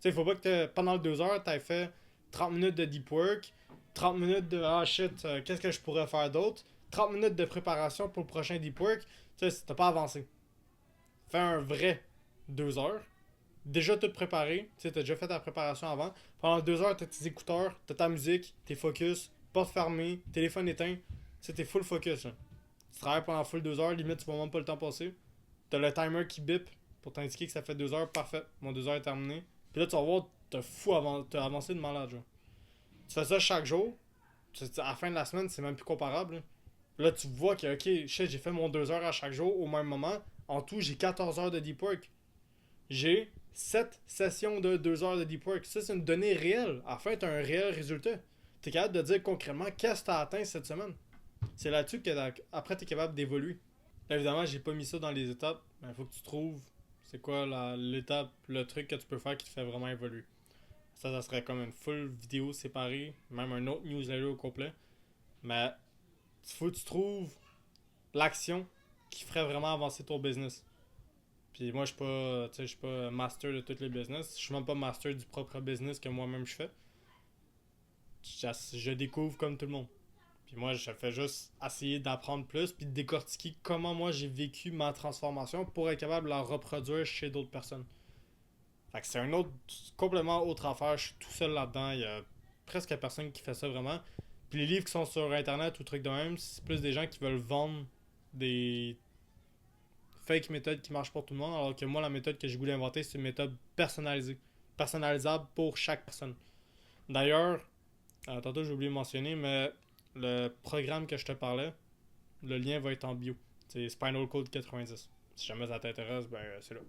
sais, il faut pas que pendant les 2 heures, tu aies fait 30 minutes de deep work, 30 minutes de ah shit, qu'est-ce que je pourrais faire d'autre, 30 minutes de préparation pour le prochain deep work. Tu sais, t'as pas avancé. Fais un vrai 2 heures. Déjà tout préparé, tu sais, t'as déjà fait ta préparation avant. Pendant 2 heures, t'as tes écouteurs, t'as ta musique, t'es focus, porte fermée, téléphone éteint. Tu sais, t'es full focus. Là. Tu travailles pendant full 2 heures, limite, tu vois même pas le temps passer. T'as le timer qui bip pour t'indiquer que ça fait 2 heures, parfait. Mon 2 heures est terminé. Puis là, tu vas voir, t'as avancé de malade, genre. Tu fais ça chaque jour. À la fin de la semaine, c'est même plus comparable. Là, tu vois que, ok, shit, j'ai fait mon 2 heures à chaque jour au même moment. En tout, j'ai 14 heures de deep work. J'ai 7 sessions de 2 heures de deep work. Ça, c'est une donnée réelle. À la fin, tu as un réel résultat. Tu es capable de dire concrètement qu'est-ce que tu as atteint cette semaine. C'est là-dessus que après, tu es capable d'évoluer. Là, évidemment, j'ai pas mis ça dans les étapes. Mais il faut que tu trouves c'est quoi l'étape, le truc que tu peux faire qui te fait vraiment évoluer. Ça serait comme une full vidéo séparée, même un autre newsletter au complet. Mais il faut que tu trouves l'action qui ferait vraiment avancer ton business. Puis moi, je suis pas master de tous les business. Je suis même pas master du propre business que moi-même je fais. Je découvre comme tout le monde. Puis moi, je fais juste essayer d'apprendre plus puis de décortiquer comment moi j'ai vécu ma transformation pour être capable de la reproduire chez d'autres personnes. Fait que c'est un autre, complètement autre affaire. Je suis tout seul là-dedans. Il y a presque personne qui fait ça vraiment. Puis les livres qui sont sur internet ou trucs de même, c'est plus des gens qui veulent vendre des fake méthode qui marche pour tout le monde, alors que moi, la méthode que j'ai voulu inventer, c'est une méthode personnalisée. Personnalisable pour chaque personne. D'ailleurs, tantôt j'ai oublié de mentionner, mais le programme que je te parlais, le lien va être en bio. C'est Spinal Code 90. Si jamais ça t'intéresse, ben c'est là.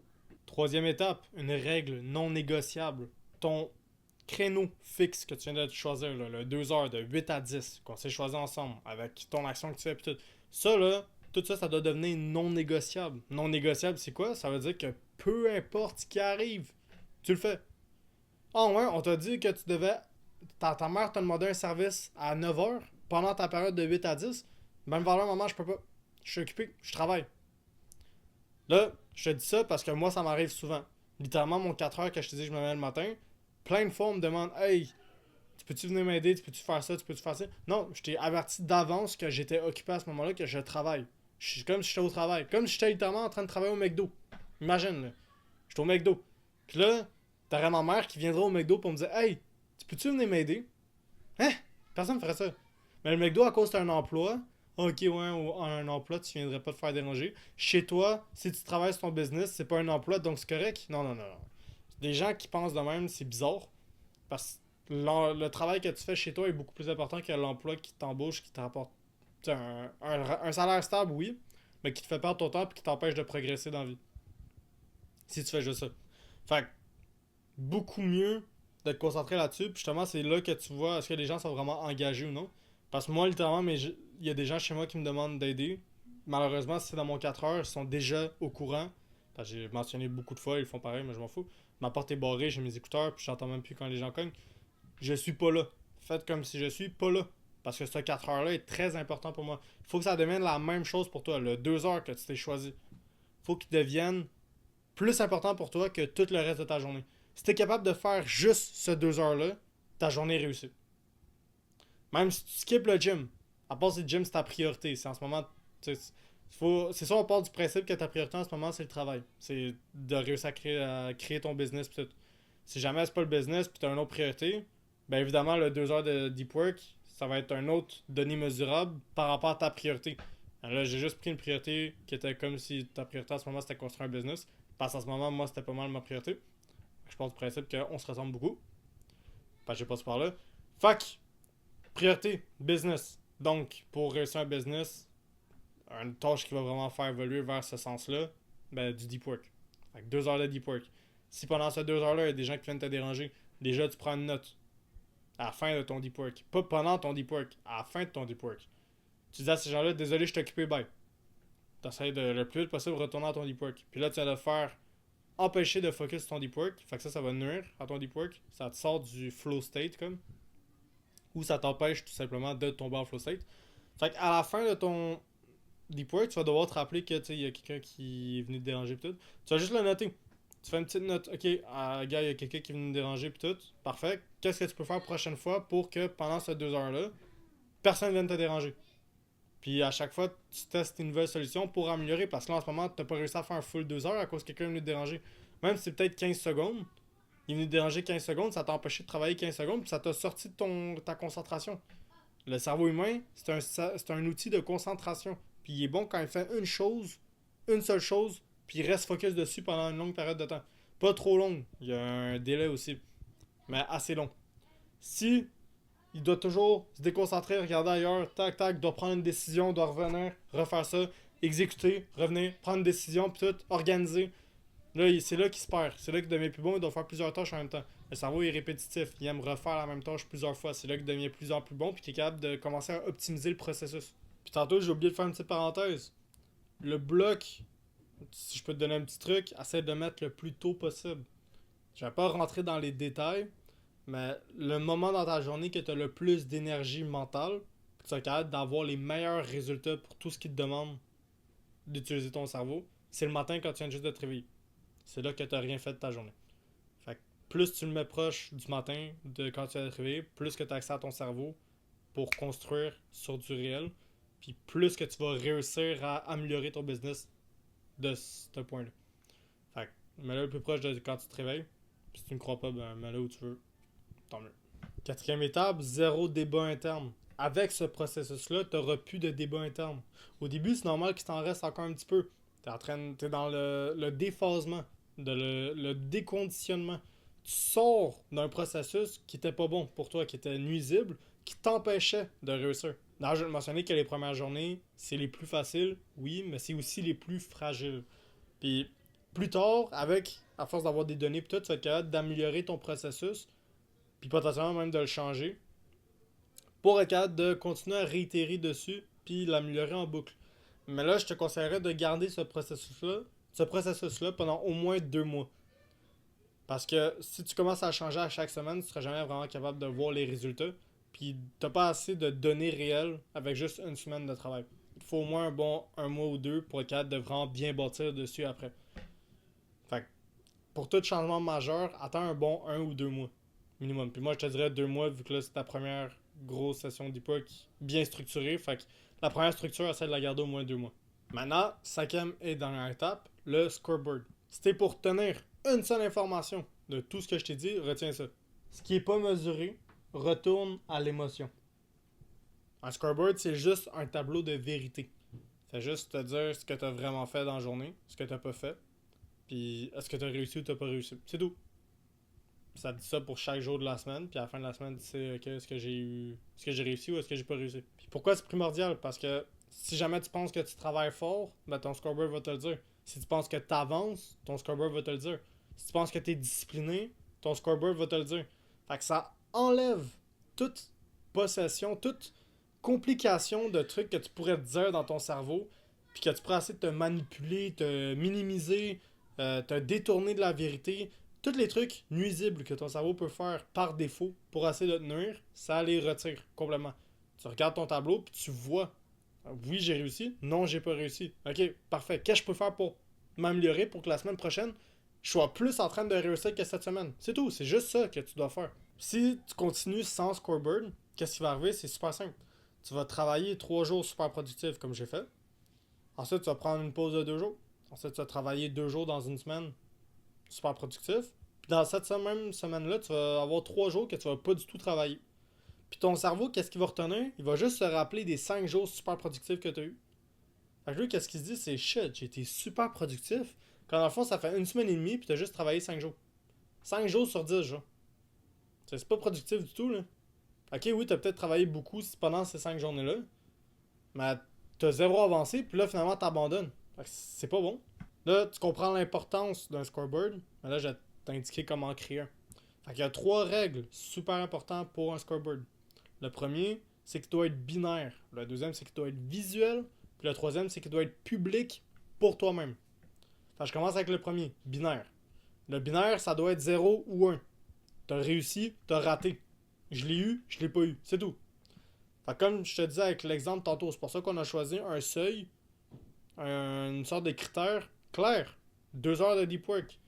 Troisième étape, une règle non négociable. Ton créneau fixe que tu viens de choisir, là, le 2 heures de 8 à 10, qu'on s'est choisi ensemble, avec ton action que tu fais, puis tout. Ça, là, tout ça, ça doit devenir non négociable. Non négociable, c'est quoi? Ça veut dire que peu importe ce qui arrive, tu le fais. Ah ouais, on t'a dit que tu devais. Ta mère t'a demandé un service à 9 heures pendant ta période de 8 à 10. Même valeur, maman, je peux pas. Je suis occupé, je travaille. Là, je te dis ça parce que moi, ça m'arrive souvent. Littéralement, mon 4 heures que je te dis que je me mets le matin, plein de fois, on me demande hey, tu peux-tu venir m'aider, tu peux-tu faire ça, tu peux-tu faire ça? Non, je t'ai averti d'avance que j'étais occupé à ce moment-là, que je travaille. Je suis comme si j'étais au travail. Comme si j'étais littéralement en train de travailler au McDo. Imagine, là. J'étais au McDo. Puis là, t'aurais ma mère qui viendra au McDo pour me dire hey, tu peux-tu venir m'aider? Hein? Personne ne ferait ça. Mais le McDo, à cause d'un emploi, ok, ouais, un emploi, tu viendrais pas te faire déranger. Chez toi, si tu travailles sur ton business, c'est pas un emploi, donc c'est correct? Non, non, non, non. Des gens qui pensent de même, c'est bizarre. Parce que le travail que tu fais chez toi est beaucoup plus important que l'emploi qui t'embauche, qui te rapporte un salaire stable, oui, mais qui te fait perdre ton temps et qui t'empêche de progresser dans la vie. Si tu fais juste ça. Fait que, beaucoup mieux de te concentrer là-dessus. Puis justement, c'est là que tu vois est-ce que les gens sont vraiment engagés ou non. Parce que moi, littéralement, il y a des gens chez moi qui me demandent d'aider. Malheureusement, si c'est dans mon 4 heures, ils sont déjà au courant. Parce que j'ai mentionné beaucoup de fois, ils font pareil, mais je m'en fous. Ma porte est barrée, j'ai mes écouteurs, puis j'entends même plus quand les gens cognent. Je suis pas là. Faites comme si je suis pas là. Parce que ce 4 heures-là est très important pour moi. Il faut que ça devienne la même chose pour toi. Le 2 heures que tu t'es choisi. Il faut qu'il devienne plus important pour toi que tout le reste de ta journée. Si tu es capable de faire juste ce 2 heures-là, ta journée est réussie. Même si tu skippes le gym, à part si le gym c'est ta priorité, c'est en ce moment. C'est ça, on part du principe que ta priorité en ce moment c'est le travail. C'est de réussir à créer ton business pis tout. Si jamais c'est pas le business puis tu as une autre priorité, ben évidemment le 2 heures de deep work, ça va être un autre donné mesurable par rapport à ta priorité. Alors là, j'ai juste pris une priorité qui était comme si ta priorité en ce moment c'était construire un business. Parce qu'en ce moment, moi c'était pas mal ma priorité. Je pense du principe qu'on se ressemble beaucoup. Parce que j'ai pas par là. Fuck! Priorité, business. Donc, pour réussir un business, une tâche qui va vraiment faire évoluer vers ce sens-là, ben, du deep work. Fait que 2 heures de deep work. Si pendant ces 2 heures-là, il y a des gens qui viennent te déranger, déjà tu prends une note à la fin de ton deep work. Pas pendant ton deep work, à la fin de ton deep work. Tu dis à ces gens-là, désolé, je t'ai occupé, bye. Tu essaies de le plus vite possible retourner à ton deep work. Puis là, tu vas le faire empêcher de focus sur ton deep work. Fait que ça va nuire à ton deep work. Ça te sort du flow state, comme. Ou ça t'empêche tout simplement de tomber en flow state. Fait qu'à la fin de ton deep work, tu vas devoir te rappeler que il y a quelqu'un qui est venu te déranger pis tout. Tu vas juste le noter. Tu fais une petite note. Ok, gars, il y a quelqu'un qui est venu me déranger pis tout. Parfait. Qu'est-ce que tu peux faire la prochaine fois pour que pendant ces 2 heures-là, personne ne vienne te déranger? Puis à chaque fois, tu testes une nouvelle solution pour améliorer. Parce que là, en ce moment, tu n'as pas réussi à faire un full 2 heures à cause que quelqu'un est venu te déranger. Même si c'est peut-être 15 secondes, il est venu te déranger 15 secondes, ça t'a empêché de travailler 15 secondes, puis ça t'a sorti de ta concentration. Le cerveau humain, c'est un outil de concentration. Puis il est bon quand il fait une seule chose, puis il reste focus dessus pendant une longue période de temps. Pas trop longue, il y a un délai aussi, mais assez long. Si il doit toujours se déconcentrer, regarder ailleurs, tac tac, doit prendre une décision, doit revenir, refaire ça, exécuter, revenir, prendre une décision, puis tout, organiser. Là, c'est là qu'il se perd. C'est là qu'il devient plus bon, il doit faire plusieurs tâches en même temps. Le cerveau est répétitif, il aime refaire la même tâche plusieurs fois. C'est là qu'il devient plus en plus bon, puis qu'il est capable de commencer à optimiser le processus. Puis tantôt, j'ai oublié de faire une petite parenthèse. Le bloc, si je peux te donner un petit truc, essaie de le mettre le plus tôt possible. Je vais pas rentrer dans les détails, mais le moment dans ta journée que tu as le plus d'énergie mentale, que tu es capable d'avoir les meilleurs résultats pour tout ce qui te demande d'utiliser ton cerveau, c'est le matin quand tu viens juste de te réveiller. C'est là que tu n'as rien fait de ta journée. Fait que plus tu le mets proche du matin, de quand tu vas te réveiller, plus que tu as accès à ton cerveau pour construire sur du réel, puis plus que tu vas réussir à améliorer ton business de ce point-là. Fait que mets-le le plus proche de quand tu te réveilles, puis si tu ne me crois pas, ben mets-le où tu veux, tant mieux. Quatrième étape, zéro débat interne. Avec ce processus-là, tu n'auras plus de débat interne. Au début, c'est normal qu'il t'en reste encore un petit peu. T'es dans le déphasement, le déconditionnement. Tu sors d'un processus qui était pas bon pour toi, qui était nuisible, qui t'empêchait de réussir. Là, je vais te mentionner que les premières journées, c'est les plus faciles, oui, mais c'est aussi les plus fragiles. Puis plus tard, à force d'avoir des données, tu vas être capable d'améliorer ton processus, puis potentiellement même de le changer, pour être capable de continuer à réitérer dessus, puis l'améliorer en boucle. Mais là, je te conseillerais de garder ce processus-là pendant au moins 2 mois. Parce que si tu commences à changer à chaque semaine, tu ne seras jamais vraiment capable de voir les résultats. Puis tu n'as pas assez de données réelles avec juste une semaine de travail. Il faut au moins un mois ou deux pour être capable de vraiment bien bâtir dessus après. Fait que pour tout changement majeur, attends un bon 1 ou 2 mois minimum. Puis moi, je te dirais 2 mois vu que là, c'est ta première grosse session d'hypoc bien structurée. Fait que la première structure, essaie de la garder au moins 2 mois. Maintenant, cinquième et dernière étape, le scoreboard. Si t'es pour tenir une seule information de tout ce que je t'ai dit, retiens ça. Ce qui n'est pas mesuré, retourne à l'émotion. Un scoreboard, c'est juste un tableau de vérité. C'est juste te dire ce que tu as vraiment fait dans la journée, ce que tu n'as pas fait, puis est-ce que tu as réussi ou tu n'as pas réussi. C'est tout. Ça dit ça pour chaque jour de la semaine, puis à la fin de la semaine, tu sais, ok, est-ce que j'ai réussi ou est-ce que j'ai pas réussi. Puis pourquoi c'est primordial? Parce que si jamais tu penses que tu travailles fort, ben ton scoreboard va te le dire. Si tu penses que tu avances, ton scoreboard va te le dire. Si tu penses que tu es discipliné, ton scoreboard va te le dire. Fait que ça enlève toute possession, toute complication de trucs que tu pourrais te dire dans ton cerveau, puis que tu pourrais essayer de te manipuler, te minimiser, te détourner de la vérité. Tous les trucs nuisibles que ton cerveau peut faire par défaut pour essayer de te nuire, ça les retire complètement. Tu regardes ton tableau, puis tu vois, oui, j'ai réussi, non, j'ai pas réussi. Ok, parfait. Qu'est-ce que je peux faire pour m'améliorer pour que la semaine prochaine, je sois plus en train de réussir que cette semaine? C'est tout, c'est juste ça que tu dois faire. Si tu continues sans scoreboard, qu'est-ce qui va arriver? C'est super simple. Tu vas travailler 3 jours super productifs comme j'ai fait. Ensuite, tu vas prendre une pause de 2 jours. Ensuite, tu vas travailler 2 jours dans une semaine super productif. Puis dans cette même semaine-là, tu vas avoir 3 jours que tu vas pas du tout travailler. Puis ton cerveau, qu'est-ce qu'il va retenir? Il va juste se rappeler des 5 jours super productifs que tu as eu. Fait que lui, qu'est-ce qu'il se dit? C'est shit, j'ai été super productif. Quand dans le fond, ça fait une semaine et demie, puis tu as juste travaillé 5 jours. 5 jours sur 10 jours. C'est pas productif du tout, là. Ok, oui, t'as peut-être travaillé beaucoup pendant ces 5 journées-là, mais t'as zéro avancé, puis là, finalement, t'abandonnes. Fait que c'est pas bon. Là, tu comprends l'importance d'un scoreboard, mais là, je vais t'indiquer comment créer un. Fait qu'il y a 3 règles super importantes pour un scoreboard. Le premier, c'est qu'il doit être binaire. Le deuxième, c'est qu'il doit être visuel. Puis le troisième, c'est qu'il doit être public pour toi-même. Fait que je commence avec le premier, binaire. Le binaire, ça doit être 0 ou 1. T'as réussi, t'as raté. Je l'ai eu, je l'ai pas eu. C'est tout. Fait que comme je te disais avec l'exemple tantôt, c'est pour ça qu'on a choisi un seuil, une sorte de critère clair. 2 heures de deep work.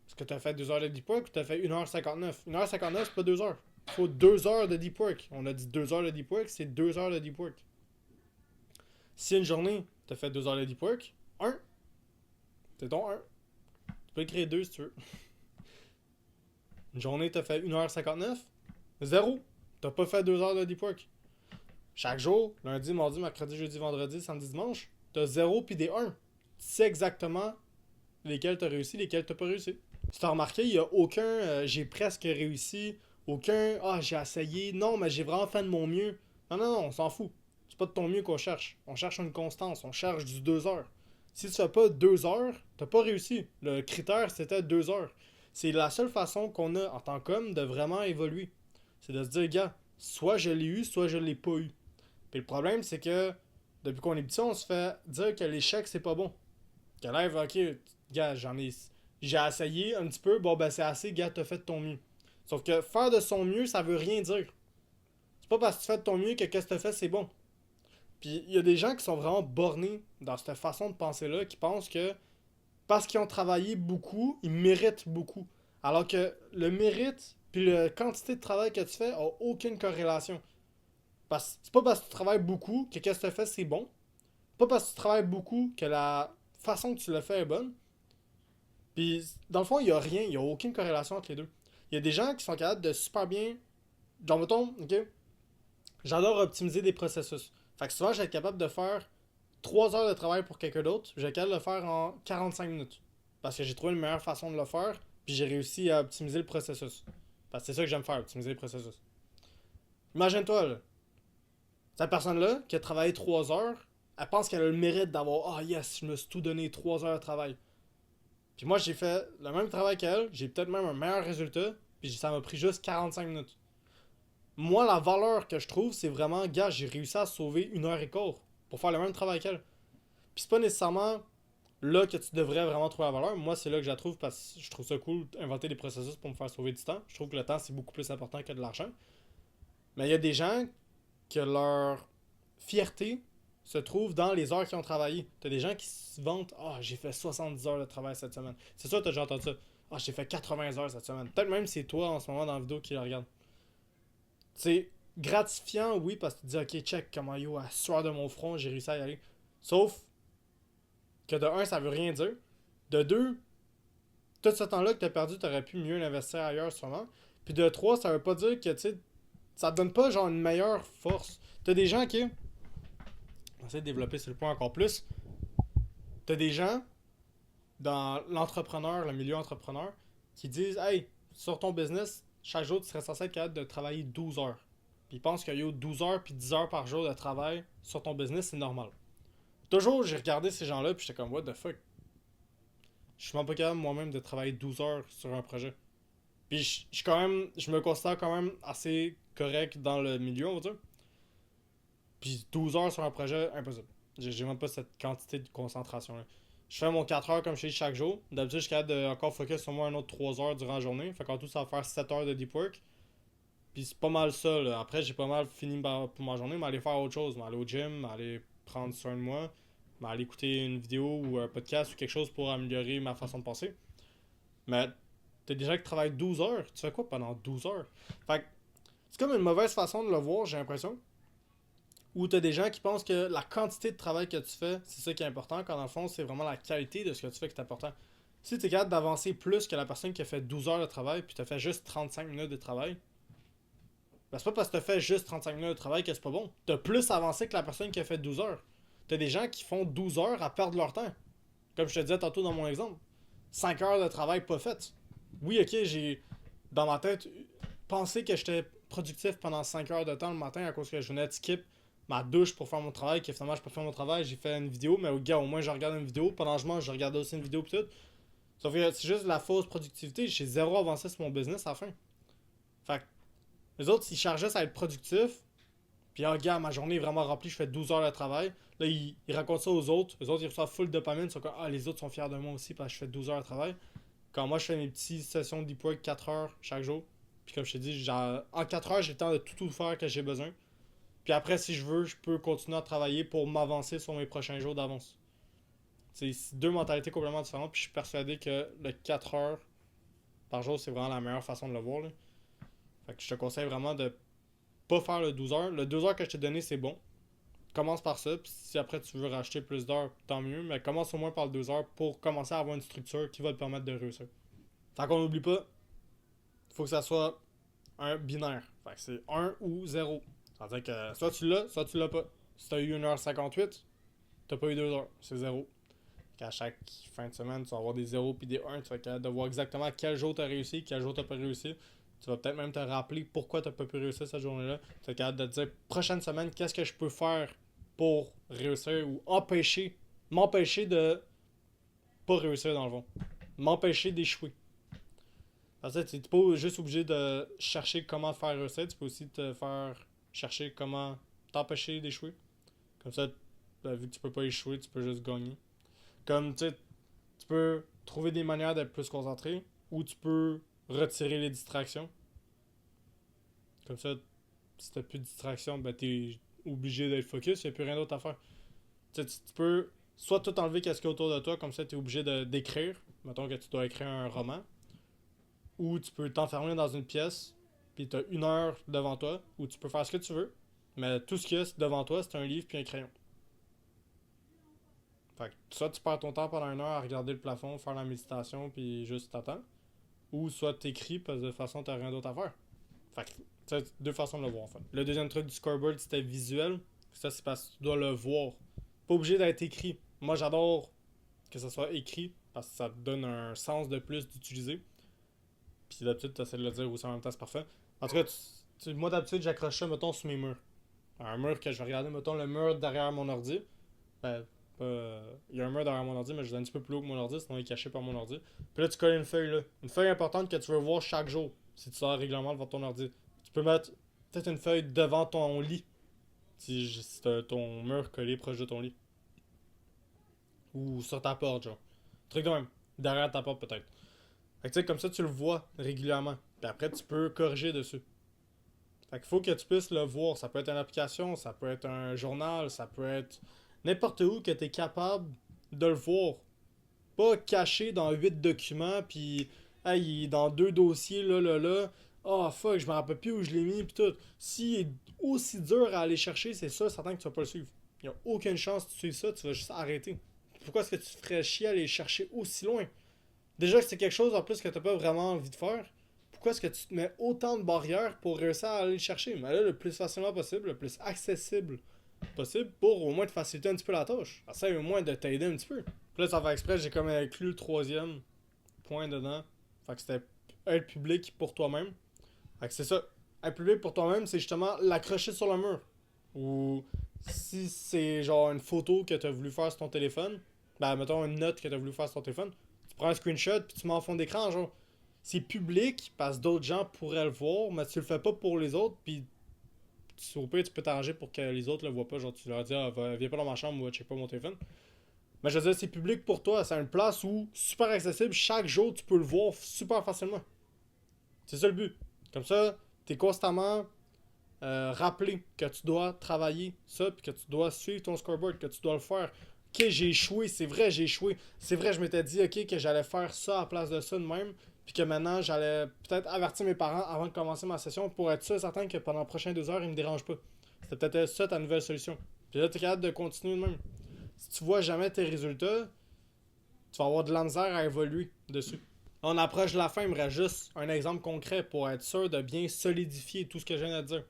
Est-ce que tu as fait 2 heures de deep work ou tu as fait 1h59? 1h59, c'est pas 2 heures. Il faut 2 heures de deep work. On a dit 2 heures de deep work, c'est 2 heures de deep work. Si une journée, tu as fait 2 heures de deep work, 1. C'est ton 1. Tu peux écrire 2 si tu veux. Une journée, tu as fait 1h59, 0. Tu pas fait 2 heures de deep work. Chaque jour, lundi, mardi, mercredi, jeudi, vendredi, samedi, dimanche, tu as 0 puis des 1. Tu sais exactement lesquels tu as réussi, lesquels tu pas réussi. Si tu as remarqué, il n'y a aucun j'ai presque réussi, aucun j'ai essayé, non, mais j'ai vraiment fait de mon mieux. Non, non, non, on s'en fout. C'est pas de ton mieux qu'on cherche. On cherche une constance, on cherche du 2 heures. Si tu fais pas 2 heures, t'as pas réussi. Le critère, c'était 2 heures. C'est la seule façon qu'on a en tant qu'homme de vraiment évoluer. C'est de se dire, gars, soit je l'ai eu, soit je l'ai pas eu. Puis le problème, c'est que depuis qu'on est petit, on se fait dire que l'échec, c'est pas bon. Que là, ok, gars, j'ai essayé un petit peu, bon ben c'est assez, gars, t'as fait de ton mieux. Sauf que faire de son mieux, ça veut rien dire. C'est pas parce que tu fais de ton mieux que qu'est-ce que t'as fait, c'est bon. Puis il y a des gens qui sont vraiment bornés dans cette façon de penser-là, qui pensent que parce qu'ils ont travaillé beaucoup, ils méritent beaucoup. Alors que le mérite puis la quantité de travail que tu fais a aucune corrélation. C'est pas parce que tu travailles beaucoup que qu'est-ce que tu fais, c'est bon. Pas parce que tu travailles beaucoup que la façon que tu le fais est bonne. Puis, dans le fond, il n'y a rien, il n'y a aucune corrélation entre les deux. Il y a des gens qui sont capables de super bien. Genre, mettons, ok, j'adore optimiser des processus. Fait que souvent, je vais être capable de faire 3 heures de travail pour quelqu'un d'autre. Je vais être capable de le faire en 45 minutes. Parce que j'ai trouvé une meilleure façon de le faire. Puis j'ai réussi à optimiser le processus. Parce que c'est ça que j'aime faire, optimiser le processus. Imagine-toi, là. Cette personne-là, qui a travaillé 3 heures, elle pense qu'elle a le mérite d'avoir yes, je me suis tout donné 3 heures de travail. Puis moi, j'ai fait le même travail qu'elle, j'ai peut-être même un meilleur résultat, puis ça m'a pris juste 45 minutes. Moi, la valeur que je trouve, c'est vraiment, gars, j'ai réussi à sauver 1 heure et quart pour faire le même travail qu'elle. Puis c'est pas nécessairement là que tu devrais vraiment trouver la valeur. Moi, c'est là que je la trouve parce que je trouve ça cool d'inventer des processus pour me faire sauver du temps. Je trouve que le temps, c'est beaucoup plus important que de l'argent. Mais il y a des gens que leur fierté se trouve dans les heures qu'ils ont travaillé. T'as des gens qui se vantent j'ai fait 70 heures de travail cette semaine. C'est sûr, t'as déjà entendu ça. J'ai fait 80 heures cette semaine. Peut-être même c'est toi en ce moment dans la vidéo qui le regarde. C'est gratifiant, oui, parce que tu te dis, ok, check comment à sueur de mon front, j'ai réussi à y aller. Sauf que de un, ça veut rien dire. De deux, tout ce temps-là que t'as perdu, t'aurais pu mieux l'investir ailleurs sûrement. Puis de trois, ça veut pas dire que, tu sais, ça te donne pas genre une meilleure force. T'as des gens qui. On va essayer de développer ce point encore plus. T'as des gens dans l'entrepreneur, le milieu entrepreneur, qui disent, hey, sur ton business, chaque jour, tu serais censé être capable de travailler 12 heures. Puis ils pensent qu'il y a 12 heures puis 10 heures par jour de travail sur ton business, c'est normal. Toujours, j'ai regardé ces gens-là puis j'étais comme, what the fuck. Je suis même pas capable moi-même de travailler 12 heures sur un projet. Puis je me considère quand même assez correct dans le milieu, on va dire. Puis 12 heures sur un projet, impossible. J'ai même pas cette quantité de concentration là. Je fais mon 4 heures comme je fais chaque jour. D'habitude, je suis capable de encore focus sur moi un autre 3 heures durant la journée. Fait qu'en tout, ça va faire 7 heures de deep work. Puis c'est pas mal ça, là. Après, j'ai pas mal fini pour ma journée, mais aller faire autre chose. M'aller au gym, aller prendre soin de moi, m'aller écouter une vidéo ou un podcast ou quelque chose pour améliorer ma façon de penser. Mais t'as des gens qui travaillent 12 heures. Tu fais quoi pendant 12 heures? Fait que c'est comme une mauvaise façon de le voir, j'ai l'impression. Ou t'as des gens qui pensent que la quantité de travail que tu fais, c'est ça qui est important, quand dans le fond, c'est vraiment la qualité de ce que tu fais qui est important. Si t'es capable d'avancer plus que la personne qui a fait 12 heures de travail, puis t'as fait juste 35 minutes de travail, ben c'est pas parce que t'as fait juste 35 minutes de travail que c'est pas bon. T'as plus avancé que la personne qui a fait 12 heures. T'as des gens qui font 12 heures à perdre leur temps. Comme je te disais tantôt dans mon exemple. 5 heures de travail pas faites. Oui, ok, j'ai dans ma tête pensé que j'étais productif pendant 5 heures de temps le matin à cause que je venais de skip ma douche pour faire mon travail, que finalement je peux faire mon travail, j'ai fait une vidéo, mais gars, au moins je regarde une vidéo, pendant que je mange, je regardais aussi une vidéo pis tout. Sauf que c'est juste de la fausse productivité, j'ai zéro avancé sur mon business à la fin. Fait que les autres, ils chargeaient à être productifs, puis oh gars, ma journée est vraiment remplie, je fais 12 heures de travail. Là, ils racontent ça aux autres, les autres ils reçoivent full dopamine, ils sont comme, ah, les autres sont fiers de moi aussi parce que je fais 12 heures de travail. Quand moi je fais mes petites sessions de deep work 4 heures chaque jour, puis comme je t'ai dit, en 4 heures, j'ai le temps de tout faire que j'ai besoin. Puis après, si je veux, je peux continuer à travailler pour m'avancer sur mes prochains jours d'avance. C'est deux mentalités complètement différentes, puis je suis persuadé que le 4 heures par jour, c'est vraiment la meilleure façon de le voir. Là. Fait que je te conseille vraiment de pas faire le 12 heures. Le 12 heures que je t'ai donné, c'est bon. Commence par ça, puis si après tu veux racheter plus d'heures, tant mieux, mais commence au moins par le 2 heures pour commencer à avoir une structure qui va te permettre de réussir. Fait qu'on n'oublie pas, il faut que ça soit un binaire. Fait que c'est un ou 0. Ça veut dire que soit tu l'as pas. Si t'as eu 1h58, t'as pas eu 2 heures. C'est 0. Qu'à chaque fin de semaine, tu vas avoir des 0 puis des 1. Tu vas être capable de voir exactement quel jour t'as réussi, quel jour t'as pas réussi. Tu vas peut-être même te rappeler pourquoi t'as pas pu réussir cette journée-là. Tu vas être capable de te dire, prochaine semaine, qu'est-ce que je peux faire pour réussir ou m'empêcher de pas réussir dans le fond. M'empêcher d'échouer. Parce que tu n'es pas juste obligé de chercher comment faire réussir, tu peux aussi te faire chercher comment t'empêcher d'échouer. Comme ça, vu que tu peux pas échouer, tu peux juste gagner. Comme tu sais, tu peux trouver des manières d'être plus concentré ou tu peux retirer les distractions. Comme ça, si t'as plus de distractions, ben t'es obligé d'être focus, il n'y a plus rien d'autre à faire. Tu peux soit tout enlever qu'est-ce qu'il y a autour de toi, comme ça t'es obligé d'écrire. Mettons que tu dois écrire un roman. Ou tu peux t'enfermer dans une pièce, puis t'as 1 heure devant toi, où tu peux faire ce que tu veux, mais tout ce qu'il y a devant toi, c'est un livre puis un crayon. Fait que soit tu perds ton temps pendant 1 heure à regarder le plafond, faire la méditation, puis juste t'attends, ou soit t'écris, parce que de toute façon, t'as rien d'autre à faire. Fait que, c'est deux façons de le voir, en fait. Le deuxième truc du scoreboard, c'était visuel. Ça, c'est parce que tu dois le voir. Pas obligé d'être écrit. Moi, j'adore que ça soit écrit, parce que ça te donne un sens de plus d'utiliser. Puis d'habitude, tu essaies de le dire aussi en même temps, c'est parfait. En tout cas, moi d'habitude, j'accroche ça, mettons, sur mes murs. Un mur que je vais regarder, mettons, le mur derrière mon ordi. Ben, il y a un mur derrière mon ordi, mais je l'ai un petit peu plus haut que mon ordi, sinon il est caché par mon ordi. Puis là, tu colles une feuille là. Une feuille importante que tu veux voir chaque jour, si tu sors régulièrement devant ton ordi. Tu peux mettre peut-être une feuille devant ton lit, si t'as ton mur collé proche de ton lit. Ou sur ta porte, genre. Truc de même. Derrière ta porte, peut-être. Fait que tu sais, comme ça, tu le vois régulièrement. Puis après, tu peux corriger dessus. Fait qu'il faut que tu puisses le voir. Ça peut être une application, ça peut être un journal, ça peut être n'importe où que tu es capable de le voir. Pas caché dans 8 documents, puis hey, il est dans 2 dossiers, là. Ah, oh, fuck, je me rappelle plus où je l'ai mis, puis tout. S'il est aussi dur à aller chercher, c'est ça, certain que tu vas pas le suivre. Il n'y a aucune chance que tu suives ça, tu vas juste arrêter. Pourquoi est-ce que tu te ferais chier à aller chercher aussi loin? Déjà que c'est quelque chose en plus que t'as pas vraiment envie de faire, pourquoi est-ce que tu te mets autant de barrières pour réussir à aller le chercher? Mais là, le plus facilement possible, le plus accessible possible pour au moins te faciliter un petit peu la tâche. Essaye au moins de t'aider un petit peu. Puis là, ça fait exprès, j'ai comme inclus le troisième point dedans. Fait que c'était être public pour toi-même. Fait que c'est ça. Être public pour toi-même, c'est justement l'accrocher sur le mur. Ou si c'est genre une photo que tu as voulu faire sur ton téléphone, ben mettons une note que tu as voulu faire sur ton téléphone, tu prends un screenshot puis tu mets en fond d'écran, genre. C'est public parce que d'autres gens pourraient le voir, mais tu le fais pas pour les autres, puis au pire, tu peux t'arranger pour que les autres le voient pas. Genre, tu leur dis, ah, viens pas dans ma chambre ou check pas mon téléphone. Mais je veux dire, c'est public pour toi. C'est une place où, super accessible, chaque jour, tu peux le voir super facilement. C'est ça le but. Comme ça, t'es constamment rappelé que tu dois travailler ça, puis que tu dois suivre ton scoreboard, que tu dois le faire. Ok, j'ai échoué, c'est vrai, j'ai échoué. C'est vrai, je m'étais dit, ok, que j'allais faire ça à la place de ça de même, puis que maintenant, j'allais peut-être avertir mes parents avant de commencer ma session pour être sûr certain que pendant les prochaines 2 heures, ils me dérangent pas. C'était peut-être ça ta nouvelle solution. Puis là, t'es capable de continuer de même. Si tu vois jamais tes résultats, tu vas avoir de la misère à évoluer dessus. On approche de la fin, il me reste juste un exemple concret pour être sûr de bien solidifier tout ce que je viens de dire.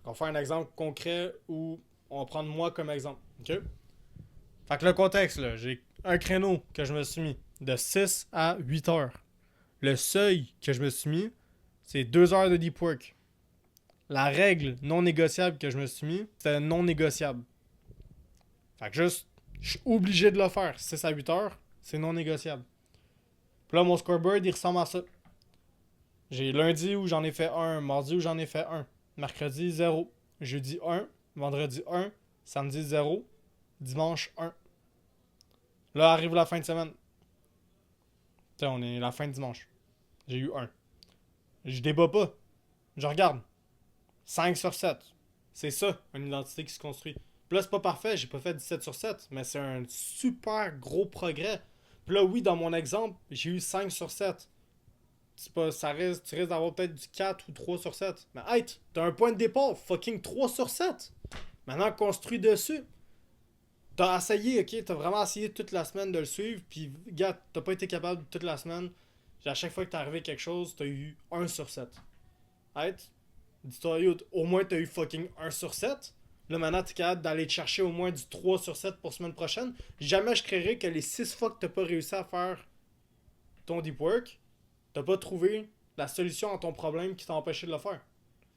On va faire un exemple concret où on va prendre moi comme exemple. OK? Fait que le contexte, là, j'ai un créneau que je me suis mis de 6 à 8 heures. Le seuil que je me suis mis, c'est 2 heures de deep work. La règle non négociable que je me suis mis, c'était non négociable. Fait que juste, je suis obligé de le faire. 6 à 8 heures, c'est non négociable. Puis là, mon scoreboard, il ressemble à ça. J'ai lundi où j'en ai fait un, mardi où j'en ai fait un, mercredi 0, jeudi 1, vendredi 1, samedi 0, dimanche 1. Là arrive la fin de semaine. T'sais, on est la fin de dimanche. J'ai eu 1. Je débat pas. Je regarde. 5 sur 7. C'est ça, une identité qui se construit. Puis là, c'est pas parfait, j'ai pas fait 17 sur 7, mais c'est un super gros progrès. Puis là, oui, dans mon exemple, j'ai eu 5 sur 7. C'est pas, tu risques d'avoir peut-être du 4 ou 3 sur 7. Mais hey, t'as un point de départ, fucking 3 sur 7. Maintenant, construis dessus. T'as essayé, ok? T'as vraiment essayé toute la semaine de le suivre, puis gars, t'as pas été capable toute la semaine. À chaque fois que t'es arrivé quelque chose, t'as eu 1 sur 7. Hey, dis-toi, yo, au moins t'as eu fucking 1 sur 7. Là, maintenant, t'es capable d'aller te chercher au moins du 3 sur 7 pour semaine prochaine. Jamais je créerai que les 6 fois que t'as pas réussi à faire ton deep work, t'as pas trouvé la solution à ton problème qui t'a empêché de le faire.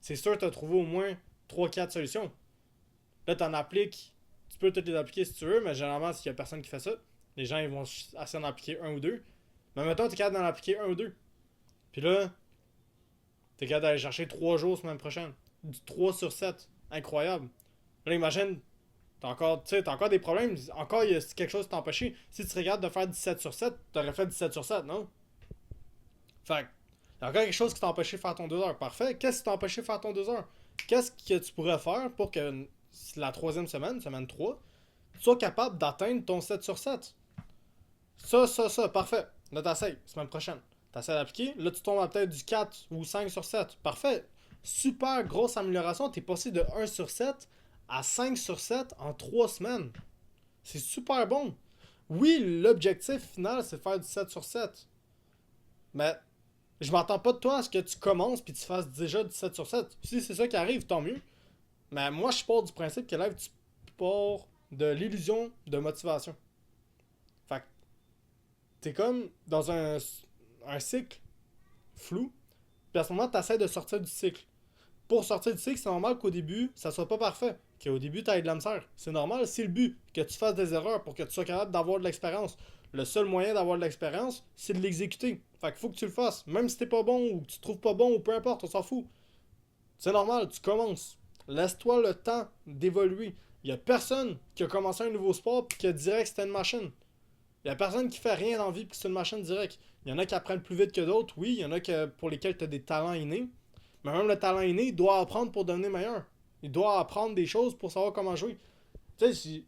C'est sûr que t'as trouvé au moins 3-4 solutions. Là, t'en appliques. Tu peux toutes les appliquer si tu veux, mais généralement, s'il y a personne qui fait ça, les gens ils vont essayer d'en appliquer un ou deux. Mais mettons, t'es capable d'en appliquer un ou deux. Puis là, t'es capable d'aller chercher 3 jours semaine prochaine. Du 3 sur 7. Incroyable. Là, imagine, t'as encore des problèmes. Encore, il y a quelque chose qui t'a empêché. Si tu regardes de faire 17 sur 7, t'aurais fait 17 sur 7, non? Fait que, il y a encore quelque chose qui t'a empêché de faire ton 2 heures. Parfait. Qu'est-ce qui t'a empêché de faire ton 2 heures? Qu'est-ce que tu pourrais faire pour que la troisième semaine, semaine 3, tu sois capable d'atteindre ton 7 sur 7? Ça, parfait. Là, t'essayes, semaine prochaine. T'essaies d'appliquer. Là, tu tombes à peut-être du 4 ou 5 sur 7. Parfait. Super grosse amélioration. T'es passé de 1 sur 7 à 5 sur 7 en 3 semaines. C'est super bon. Oui, l'objectif final, c'est de faire du 7 sur 7. Mais je m'attends pas de toi à ce que tu commences puis tu fasses déjà du 7 sur 7. Si c'est ça qui arrive, tant mieux. Mais moi, je pars du principe que là, tu pars de l'illusion de motivation. Fait que t'es comme dans un cycle flou. Puis à ce moment, tu essaies de sortir du cycle. Pour sortir du cycle, c'est normal qu'au début, ça soit pas parfait. Qu'au début, tu aies de la misère. C'est normal, c'est le but. Que tu fasses des erreurs pour que tu sois capable d'avoir de l'expérience. Le seul moyen d'avoir de l'expérience, c'est de l'exécuter. Fait qu'il faut que tu le fasses. Même si t'es pas bon ou que tu te trouves pas bon ou peu importe, on s'en fout. C'est normal, tu commences. Laisse-toi le temps d'évoluer. Il y a personne qui a commencé un nouveau sport et qui a direct que c'était une machine. Il y a personne qui fait rien dans la vie puis c'est une machine direct. Il y en a qui apprennent plus vite que d'autres, oui. Il y en a pour lesquels tu as des talents innés. Mais même le talent inné, il doit apprendre pour devenir meilleur. Il doit apprendre des choses pour savoir comment jouer. Tu sais, si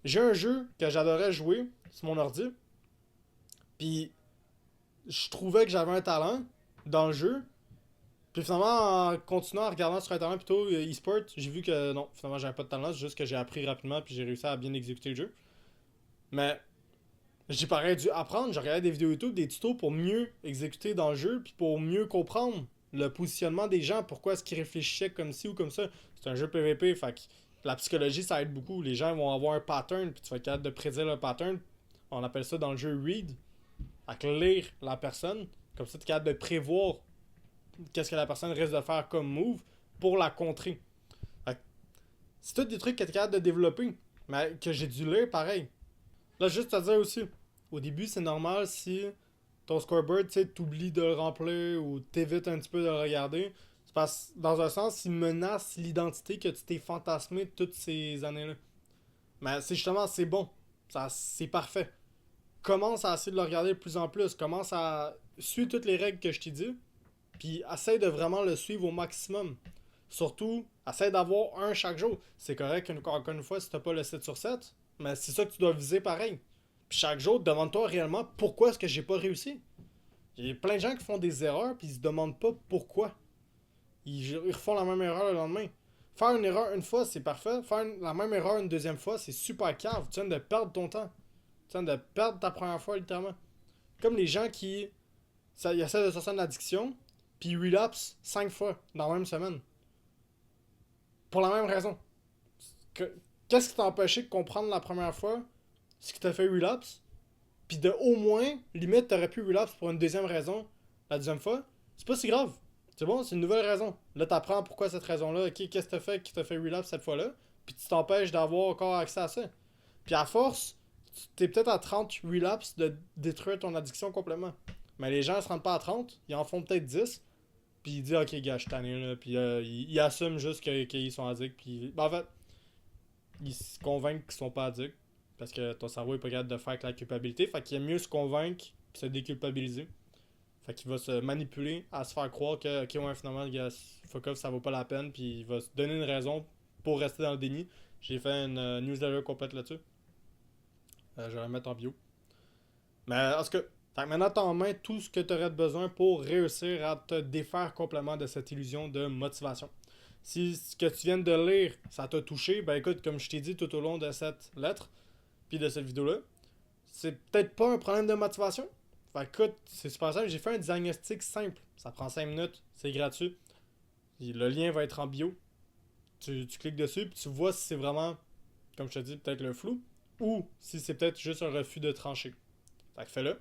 j'ai un jeu que j'adorais jouer sur mon ordi, puis je trouvais que j'avais un talent dans le jeu, puis finalement, en continuant à regarder sur internet plutôt e-sport, j'ai vu que non, finalement j'avais pas de talent, c'est juste que j'ai appris rapidement puis j'ai réussi à bien exécuter le jeu. Mais j'ai pareil dû apprendre, j'ai regardé des vidéos YouTube, des tutos pour mieux exécuter dans le jeu, puis pour mieux comprendre le positionnement des gens, pourquoi est-ce qu'ils réfléchissaient comme ci ou comme ça. C'est un jeu PVP, fait que la psychologie ça aide beaucoup. Les gens vont avoir un pattern, puis tu vas être capable de prédire le pattern. On appelle ça dans le jeu read, à lire la personne, Comme ça, tu es capable de prévoir qu'est-ce que la personne risque de faire comme move pour la contrer. Fait que c'est tous des trucs que tu es capable de développer, mais que j'ai dû lire pareil. Là, juste à dire aussi, au début, c'est normal si ton scoreboard, tu sais, t'oublies de le remplir ou t'évites un petit peu de le regarder. C'est parce que, dans un sens, il menace l'identité que tu t'es fantasmé toutes ces années-là. Mais c'est justement, c'est bon. Ça, c'est parfait. Commence à essayer de le regarder de plus en plus. Commence à suivre toutes les règles que je t'ai dit. Puis essaye de vraiment le suivre au maximum. Surtout, essaye d'avoir un chaque jour. C'est correct, encore une fois, si t'as pas le 7 sur 7. Mais c'est ça que tu dois viser pareil. Puis chaque jour, demande-toi réellement pourquoi est-ce que j'ai pas réussi. Il y a plein de gens qui font des erreurs puis ils se demandent pas pourquoi. Ils refont la même erreur le lendemain. Faire une erreur une fois, c'est parfait. Faire la même erreur une deuxième fois, c'est super cave. Tu viens de perdre ton temps. Tu viens de perdre ta première fois, littéralement. Comme les gens qui ils essaient de sortir de l'addiction, puis ils relapsent 5 fois dans la même semaine. Pour la même raison. Qu'est-ce qui t'a empêché de comprendre la première fois ce qui t'a fait relapse? Puis de au moins, limite, t'aurais pu relapse pour une deuxième raison la deuxième fois. C'est pas si grave. C'est bon, c'est une nouvelle raison. Là, t'apprends pourquoi cette raison-là. Ok, qu'est-ce que t'as fait qui t'a fait relapse cette fois-là? Puis tu t'empêches d'avoir encore accès à ça. Puis à force, t'es peut-être à 30 relapses de détruire ton addiction complètement. Mais les gens ne se rendent pas à 30, ils en font peut-être 10. Puis ils disent, ok, gars, je suis tanné, là. Puis ils assument juste qu'ils sont addicts. Puis en fait, ils se convainquent qu'ils sont pas addicts. Parce que ton cerveau est pas capable de faire avec la culpabilité. Fait qu'il est mieux se convaincre et se déculpabiliser. Fait qu'il va se manipuler à se faire croire que, ok, ouais, finalement, gars, fuck off, ça vaut pas la peine. Puis il va se donner une raison pour rester dans le déni. J'ai fait une newsletter complète là-dessus. Je vais la mettre en bio. Mais en tout cas, fait que maintenant, t'as en main tout ce que tu aurais besoin pour réussir à te défaire complètement de cette illusion de motivation. Si ce que tu viens de lire, ça t'a touché, ben écoute, comme je t'ai dit tout au long de cette lettre, puis de cette vidéo-là, c'est peut-être pas un problème de motivation. Fait que, écoute, c'est super simple, j'ai fait un diagnostic simple. Ça prend 5 minutes, c'est gratuit. Le lien va être en bio. Tu cliques dessus, puis tu vois si c'est vraiment, comme je te dis, peut-être le flou, ou si c'est peut-être juste un refus de trancher. Fait que fais-le.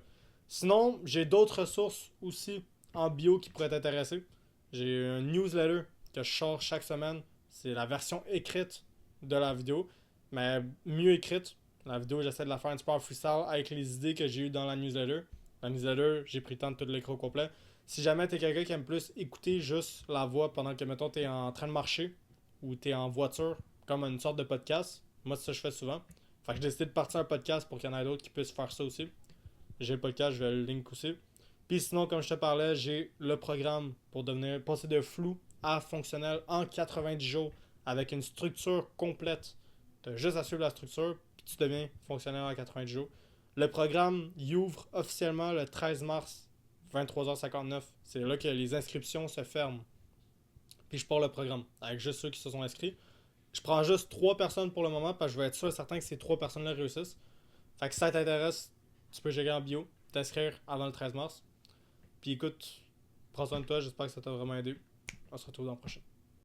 Sinon, j'ai d'autres ressources aussi en bio qui pourraient t'intéresser. J'ai un newsletter que je sors chaque semaine. C'est la version écrite de la vidéo, mais mieux écrite. La vidéo, j'essaie de la faire un petit peu en freestyle avec les idées que j'ai eues dans la newsletter. La newsletter, j'ai pris le temps de tout l'écrire au complet. Si jamais t'es quelqu'un qui aime plus écouter juste la voix pendant que, mettons, t'es en train de marcher ou t'es en voiture, comme une sorte de podcast, moi, c'est ça que je fais souvent. Fait que j'ai décidé de partir un podcast pour qu'il y en ait d'autres qui puissent faire ça aussi. J'ai le podcast, je vais le link aussi. Puis sinon, comme je te parlais, j'ai le programme pour passer de flou à fonctionnel en 90 jours avec une structure complète. Tu as juste à suivre la structure, puis tu deviens fonctionnel en 90 jours. Le programme y ouvre officiellement le 13 mars, 23h59. C'est là que les inscriptions se ferment. Puis je pars le programme avec juste ceux qui se sont inscrits. Je prends juste 3 personnes pour le moment parce que je veux être sûr et certain que ces 3 personnes-là réussissent. Fait que si ça t'intéresse, tu peux checker en bio, t'inscrire avant le 13 mars. Puis écoute, prends soin de toi, j'espère que ça t'a vraiment aidé. On se retrouve dans la prochaine.